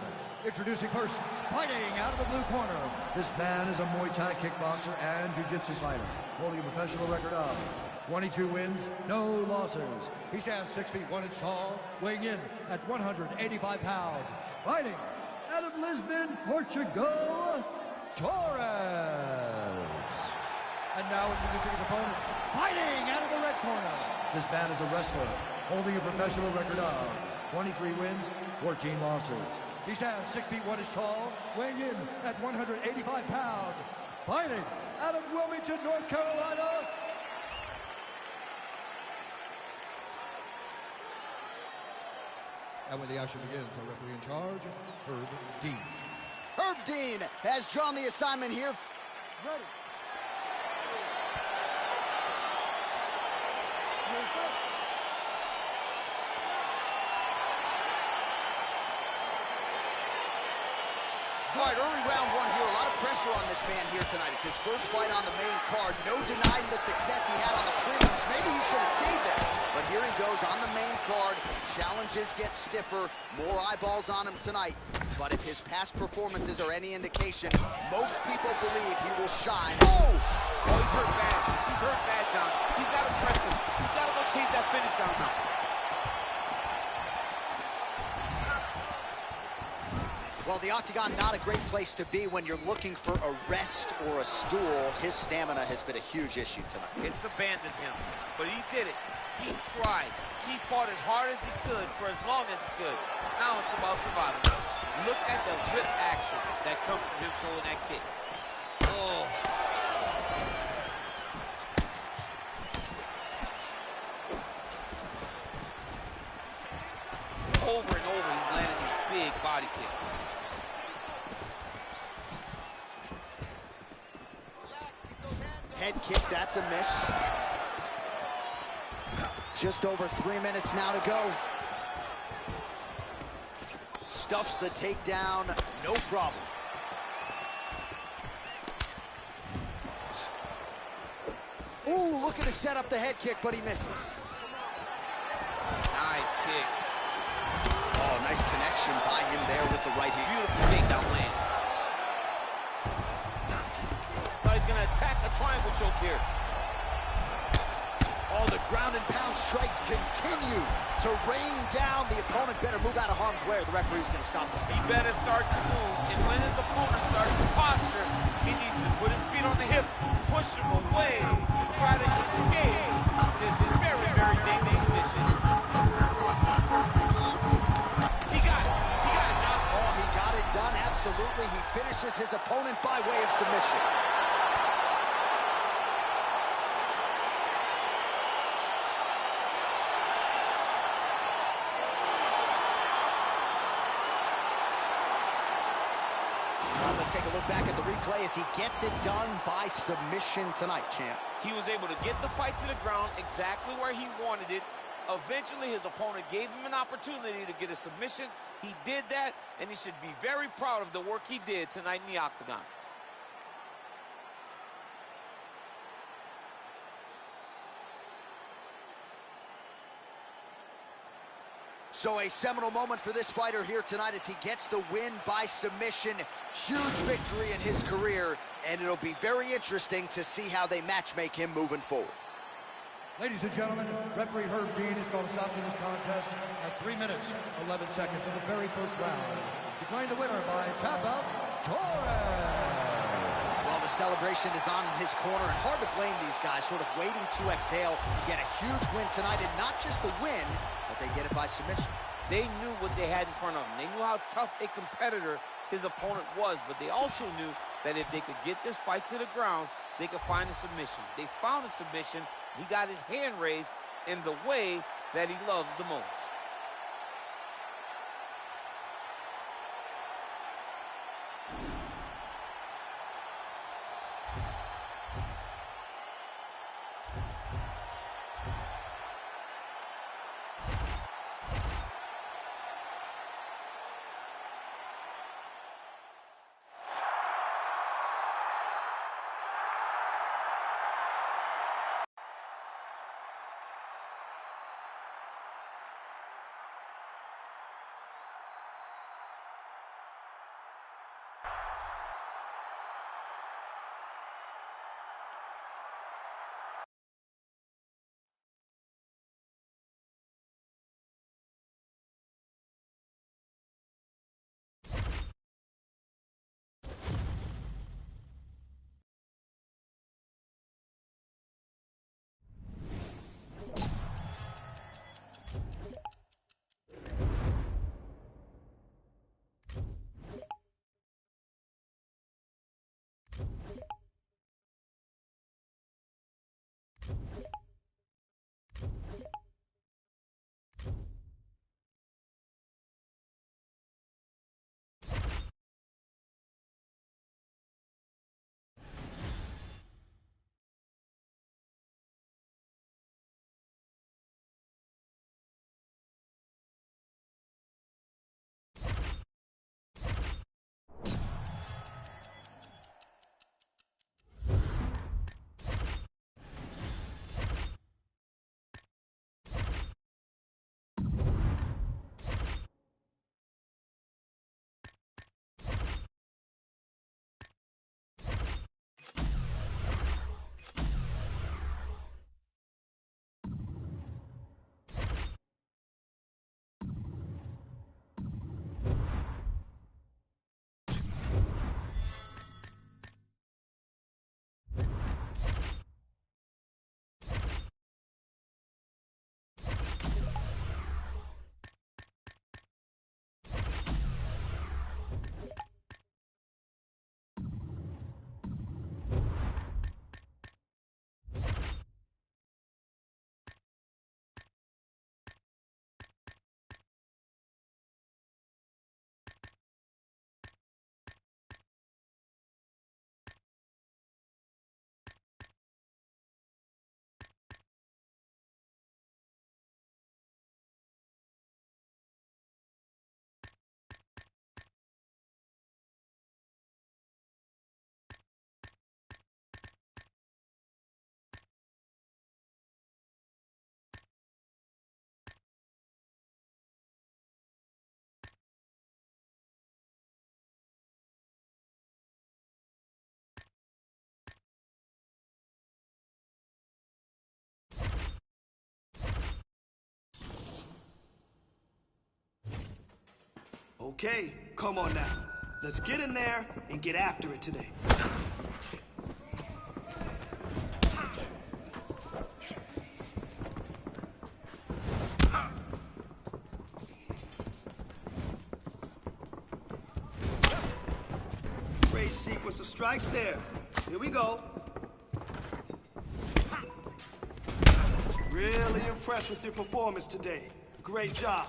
Introducing first, fighting out of the blue corner. This man is a Muay Thai kickboxer and jiu-jitsu fighter, holding a professional record of 22 wins, no losses. He stands 6 feet 1 inch tall, weighing in at 185 pounds. Fighting out of Lisbon, Portugal, Torres. And now introducing his opponent, fighting out of the red corner. This man is a wrestler, holding a professional record of 23 wins, 14 losses. He stands 6 feet 1 inch tall, weighing in at 185 pounds. Fighting out of Wilmington, North Carolina. And when the action begins, our referee in charge, Herb Dean. Herb Dean has drawn the assignment here. Ready. All right, early round 1 here. A lot of pressure on this man here tonight. It's his first fight on the main card. No denying the success he had on the prelims. Maybe he should have stayed there. But here he goes on the main card. Challenges get stiffer. More eyeballs on him tonight. But if his past performances are any indication, most people believe he will shine. Oh! Oh, he's hurt bad. He's hurt bad, John. He's got to press him. He's got to go chase that finish down now. Well, the octagon, not a great place to be when you're looking for a rest or a stool. His stamina has been a huge issue tonight. It's abandoned him, but he did it. He tried. He fought as hard as he could for as long as he could. Now it's about survival. Look at the whip action that comes from him throwing that kick. Oh. Over and over, he's landing these big body kicks. Head kick, that's a miss. Just over 3 minutes now to go. Stuffs the takedown, no problem. Ooh, looking to set up the head kick, but he misses. Nice kick. Oh, nice connection by him there with the right hand. Beautiful takedown land. Now he's gonna attack a triangle choke here. Oh, the ground and pound strikes continue to rain down. The opponent better move out of harm's way or the referee's gonna stop this. He better start to move, and when his opponent starts to posture, he needs to put his feet on the hip, push him away to try to escape this very, very dangerous position. He got it, John. opponent by way of submission. Let's take a look back at the replay as he gets it done by submission tonight, champ. He was able to get the fight to the ground exactly where he wanted it. Eventually, his opponent gave him an opportunity to get a submission. He did that, and he should be very proud of the work he did tonight in the octagon. So a seminal moment for this fighter here tonight as he gets the win by submission. Huge victory in his career, and it'll be very interesting to see how they matchmake him moving forward. Ladies and gentlemen, referee Herb Dean is going to stop to this contest at 3 minutes, 11 seconds of the very first round. Declaring the winner by tap out, Torres. Well, the celebration is on in his corner, and hard to blame these guys, sort of waiting to exhale to get a huge win tonight, and not just the win, but they get it by submission. They knew what they had in front of them. They knew how tough a competitor his opponent was, but they also knew that if they could get this fight to the ground, they could find a submission. They found a submission. He got his hand raised in the way that he loves the most. Okay, come on now. Let's get in there and get after it today. Great sequence Sequence of strikes there. Here we go. Really impressed with your performance today. Great job.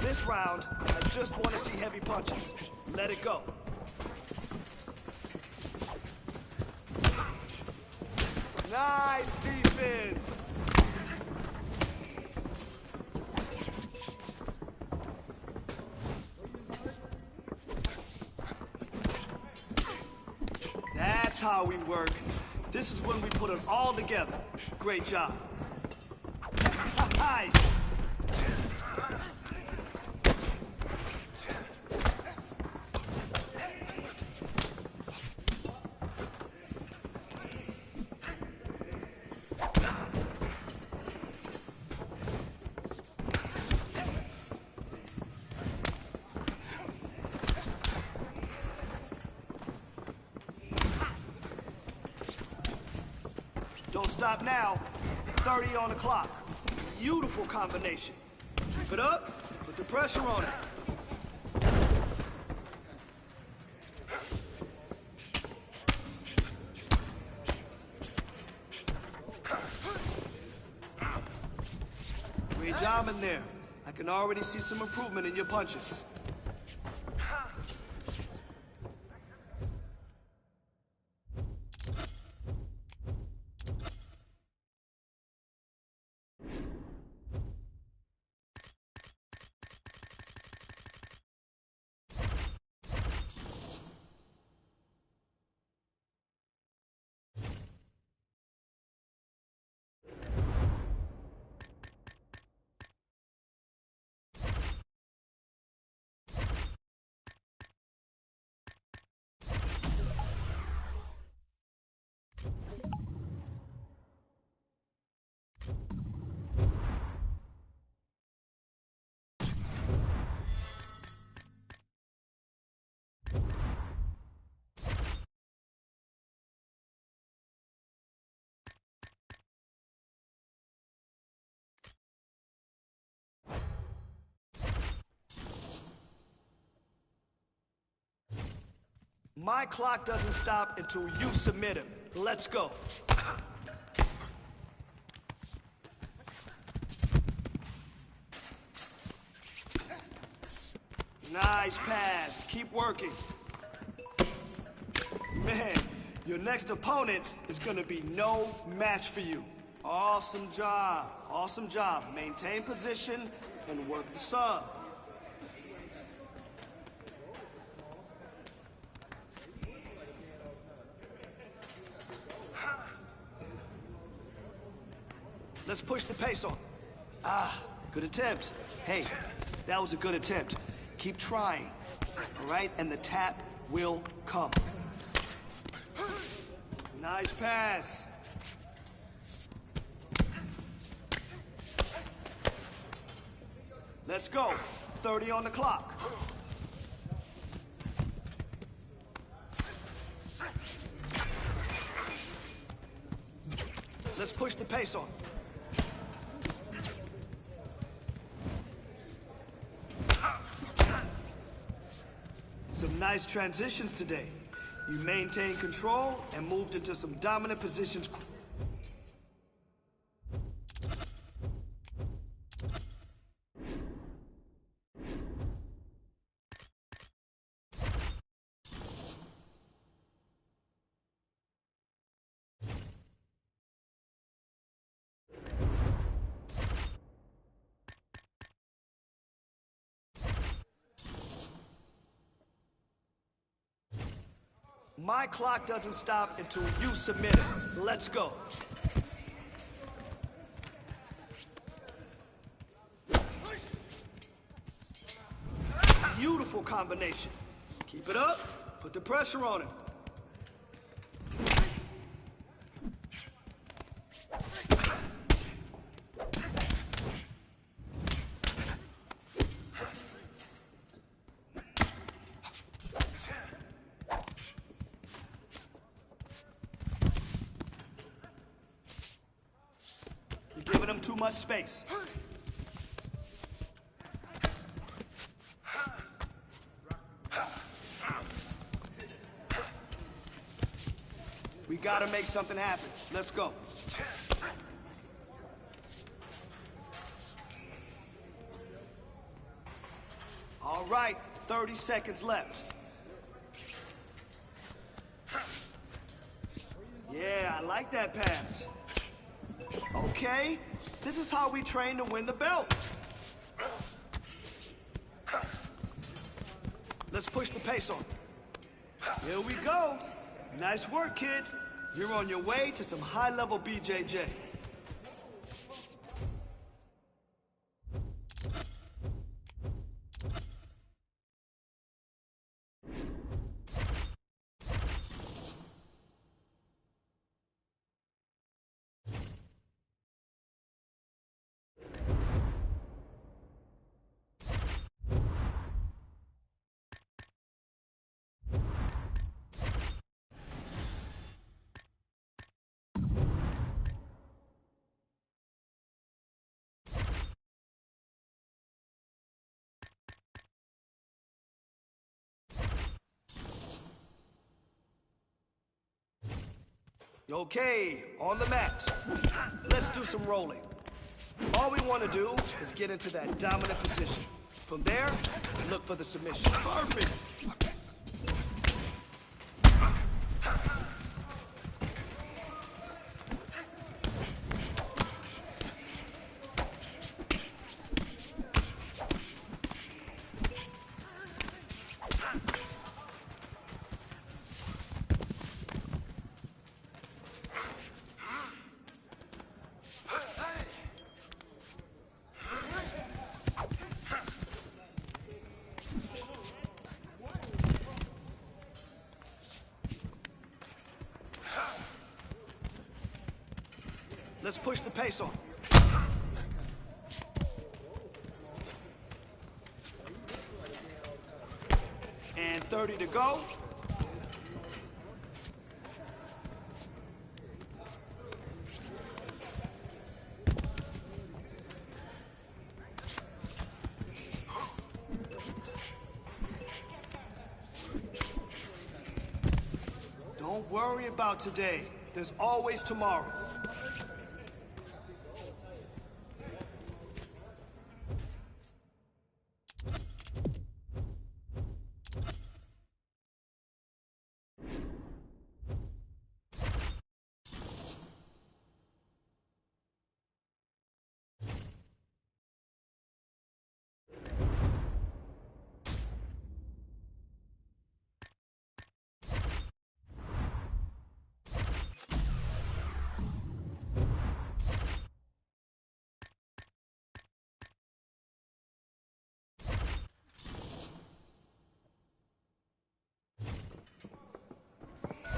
This round, I just want to see heavy punches. Let it go. Nice defense. That's how we work. This is when we put it all together. Great job. Nice. Don't stop now. 30 on the clock. Beautiful combination. Keep it up, put the pressure on it. Great job in there. I can already see some improvement in your punches. My clock doesn't stop until you submit him. Let's go. Nice pass. Keep working. Man, your next opponent is gonna be no match for you. Awesome job. Awesome job. Maintain position and work the sub. Let's push the pace on. Ah, good attempt. Hey, that was a good attempt. Keep trying, all right? And the tap will come. Nice pass. Let's go. 30 on the clock. Let's push the pace on. Some nice transitions today. You maintained control and moved into some dominant positions. My clock doesn't stop until you submit it. Let's go. Beautiful combination. Keep it up. Put the pressure on him. Giving him too much space. We gotta make something happen. Let's go. All right, 30 seconds left. Yeah, I like that pass. Okay, this is how we train to win the belt. Let's push the pace on. Here we go. Nice work, kid. You're on your way to some high-level BJJ. Okay, on the mat. Let's do some rolling. All we want to do is get into that dominant position. From there, look for the submission. Perfect. Let's push the pace on. And 30 to go. Don't worry about today. There's always tomorrow.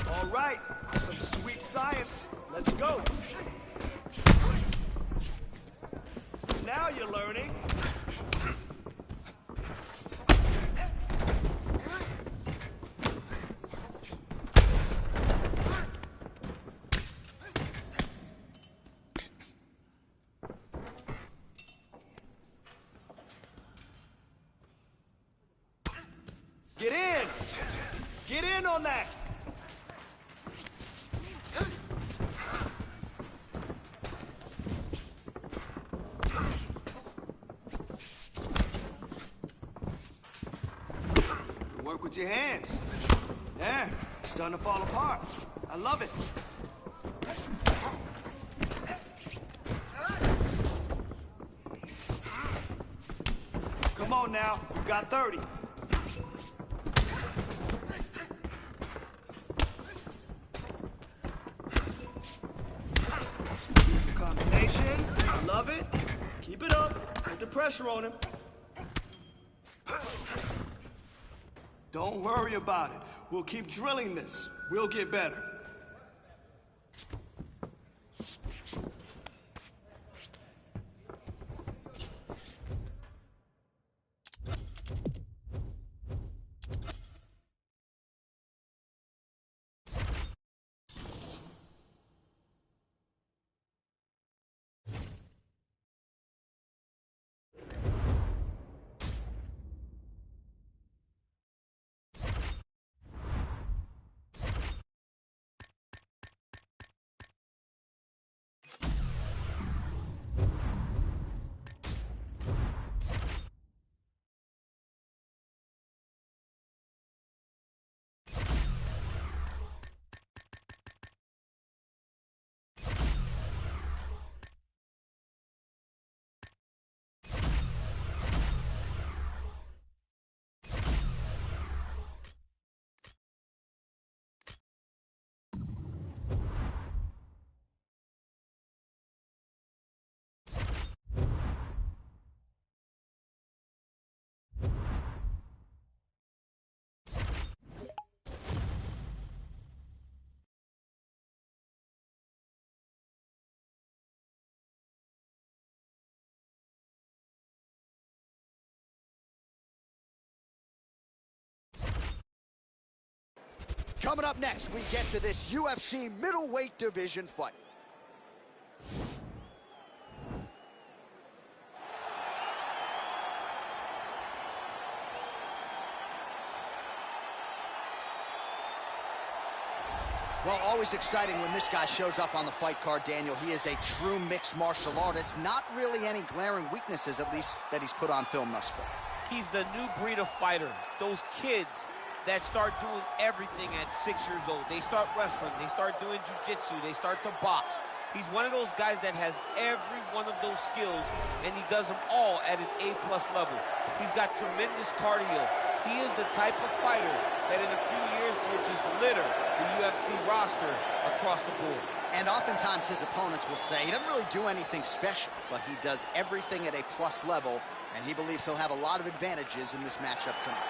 All right, some sweet science. Let's go. Now you're learning. Get in! Get in on that! Work with your hands. Yeah, it's starting to fall apart. I love it. Come on now, you got 30. Combination, I love it. Keep it up, put the pressure on him. Don't worry about it. We'll keep drilling this. We'll get better. Coming up next, we get to this UFC middleweight division fight. Well, always exciting when this guy shows up on the fight card, Daniel. He is a true mixed martial artist. Not really any glaring weaknesses, at least, that he's put on film thus far. He's the new breed of fighter. Those kids that start doing everything at 6 years old. They start wrestling, they start doing jiu-jitsu, they start to box. He's one of those guys that has every one of those skills, and he does them all at an A+ level. He's got tremendous cardio. He is the type of fighter that in a few years will just litter the UFC roster across the board. And oftentimes his opponents will say he doesn't really do anything special, but he does everything at a plus level, and he believes he'll have a lot of advantages in this matchup tonight.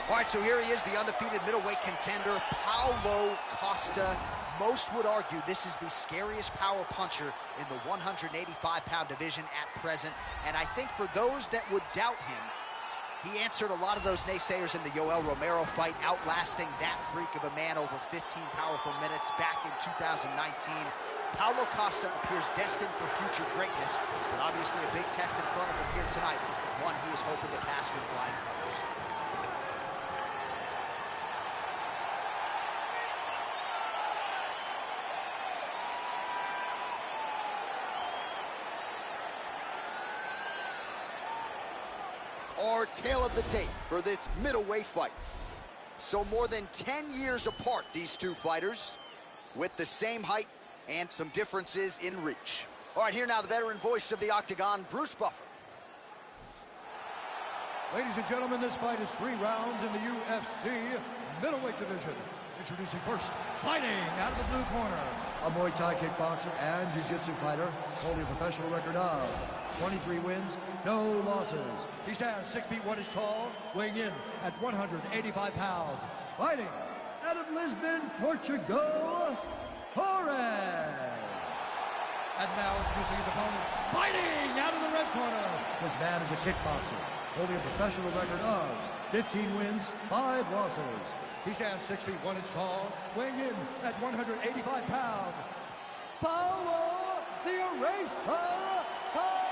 All right, so here he is, the undefeated middleweight contender, Paulo Costa. Most would argue this is the scariest power puncher in the 185-pound division at present. And I think for those that would doubt him, he answered a lot of those naysayers in the Yoel Romero fight, outlasting that freak of a man over 15 powerful minutes back in 2019. Paulo Costa appears destined for future greatness, but obviously a big test in front of him here tonight, one he is hoping to pass with flying colors. our tale of the tape for this middleweight fight. So more than 10 years apart, these two fighters, with the same height and some differences in reach. All right, here now the veteran voice of the Octagon, Bruce Buffer. Ladies and gentlemen, this fight is 3 rounds in the UFC middleweight division. Introducing first, fighting out of the blue corner, a Muay Thai kickboxer and jiu-jitsu fighter, holding a professional record of 23 wins, no losses. He stands 6 feet 1 inches tall, weighing in at 185 pounds. Fighting out of Lisbon, Portugal, Torres. And now introducing his opponent, fighting out of the red corner. This man is a kickboxer, holding a professional record of 15 wins, 5 losses. He stands 6 feet 1 inch tall, weighing in at 185 pounds. Paulo the Eraser Costa!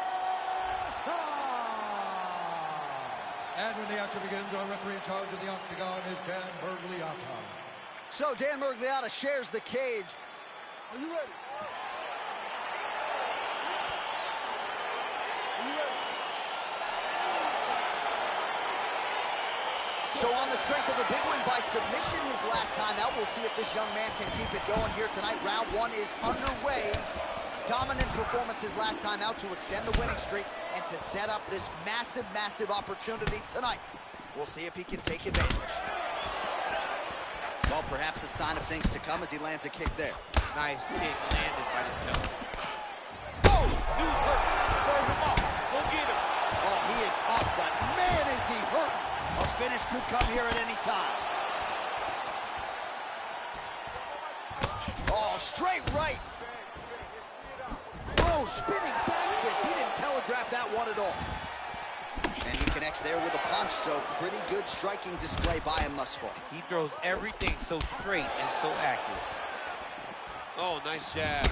And when the action begins, our referee in charge of the Octagon is Dan Mergliata. So Dan Mergliata shares the cage. Are you ready? Are you ready? So on the strength of a big win by submission his last time out, we'll see if this young man can keep it going here tonight. Round 1 is underway. Dominant performance his last time out to extend the winning streak and to set up this massive, massive opportunity tonight. We'll see if he can take advantage. Well, perhaps a sign of things to come as he lands a kick there. Nice kick landed by the jump. Oh, dude's hurt. Serve him up. Go get him. Oh, he is up, but man, is he hurt. A finish could come here at any time. Oh, straight right. Oh, spinning back fist. He didn't telegraph that one at all. And he connects there with a punch, so pretty good striking display by him thus far. He throws everything so straight and so accurate. Oh, nice jab.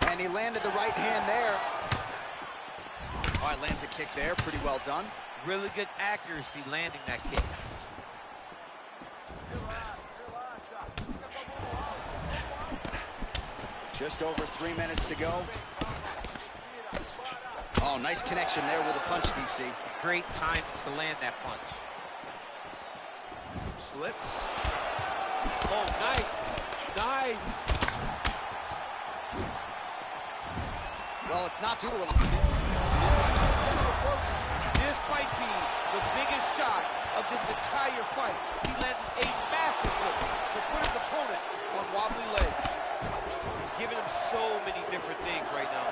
And he landed the right hand there. All right, lands a kick there. Pretty well done. Really good accuracy landing that kick. Just over 3 minutes to go. Oh, nice connection there with a punch, DC. Great time to land that punch. Slips. Oh, nice. Nice. Well, it's not due to a... This might be the biggest shot of this entire fight. He lands a massive hook to put his opponent on wobbly legs. He's giving him so many different things right now.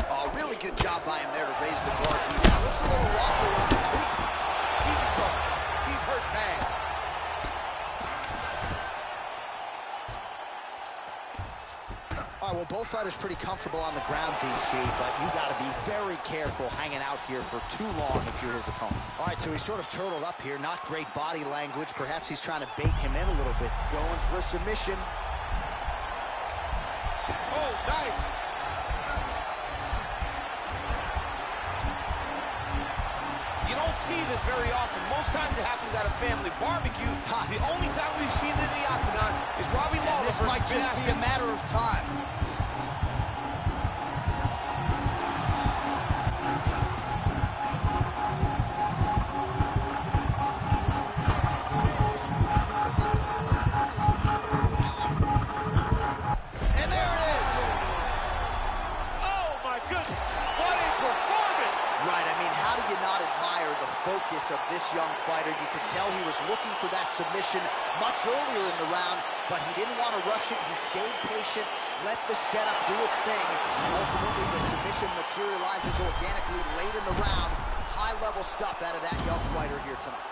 Oh, really good job by him there to raise the guard. He looks a little wobbly on his feet. He's in trouble. He's hurt bad. All right, well, both fighters pretty comfortable on the ground, DC, but you got to be very careful hanging out here for too long if you're his opponent. All right, so he's sort of turtled up here. Not great body language. Perhaps he's trying to bait him in a little bit. Going for a submission. Oh, nice. You don't see this very often. Most times it happens at a family barbecue. The only time we've seen it in the Octagon is Robbie Lawler This versus might just be a matter of time. And there it is. Oh, my goodness. What a performance. Right, I mean, how do you not admire the focus of this young fighter? You could tell he was looking for that submission much earlier in the round, but he didn't want to rush it. He stayed patient, let the setup do its thing, and ultimately the submission materializes organically late in the round. High-level stuff out of that young fighter here tonight.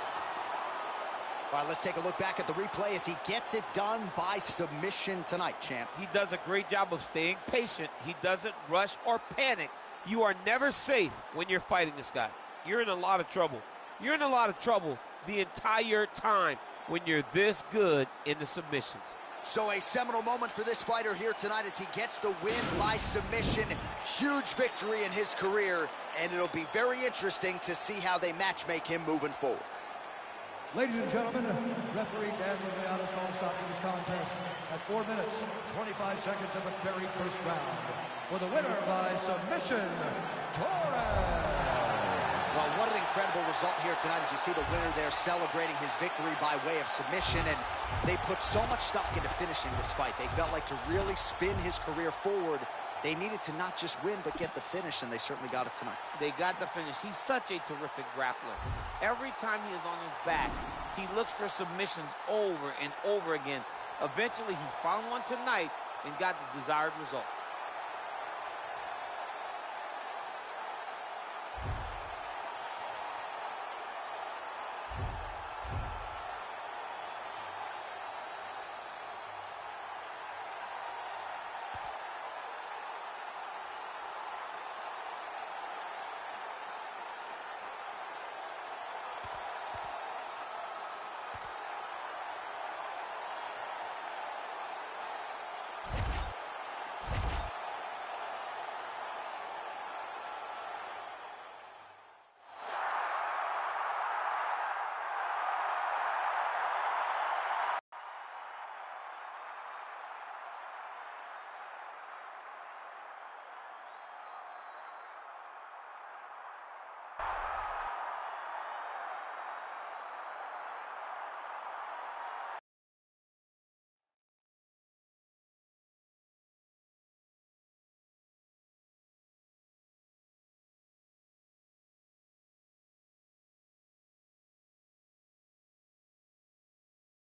All right, let's take a look back at the replay as he gets it done by submission tonight, champ. He does a great job of staying patient. He doesn't rush or panic. You are never safe when you're fighting this guy. You're in a lot of trouble. You're in a lot of trouble the entire time when you're this good in the submissions. So a seminal moment for this fighter here tonight as he gets the win by submission. Huge victory in his career, and it'll be very interesting to see how they matchmake him moving forward. Ladies and gentlemen, referee Dan Rugliano's call stopping this contest at 4 minutes, 25 seconds of the very first round. For the winner by submission, Torres. Well, what an incredible result here tonight as you see the winner there celebrating his victory by way of submission, and they put so much stock into finishing this fight. They felt like to really spin his career forward, they needed to not just win, but get the finish, and they certainly got it tonight. They got the finish. He's such a terrific grappler. Every time he is on his back, he looks for submissions over and over again. Eventually, he found one tonight and got the desired result.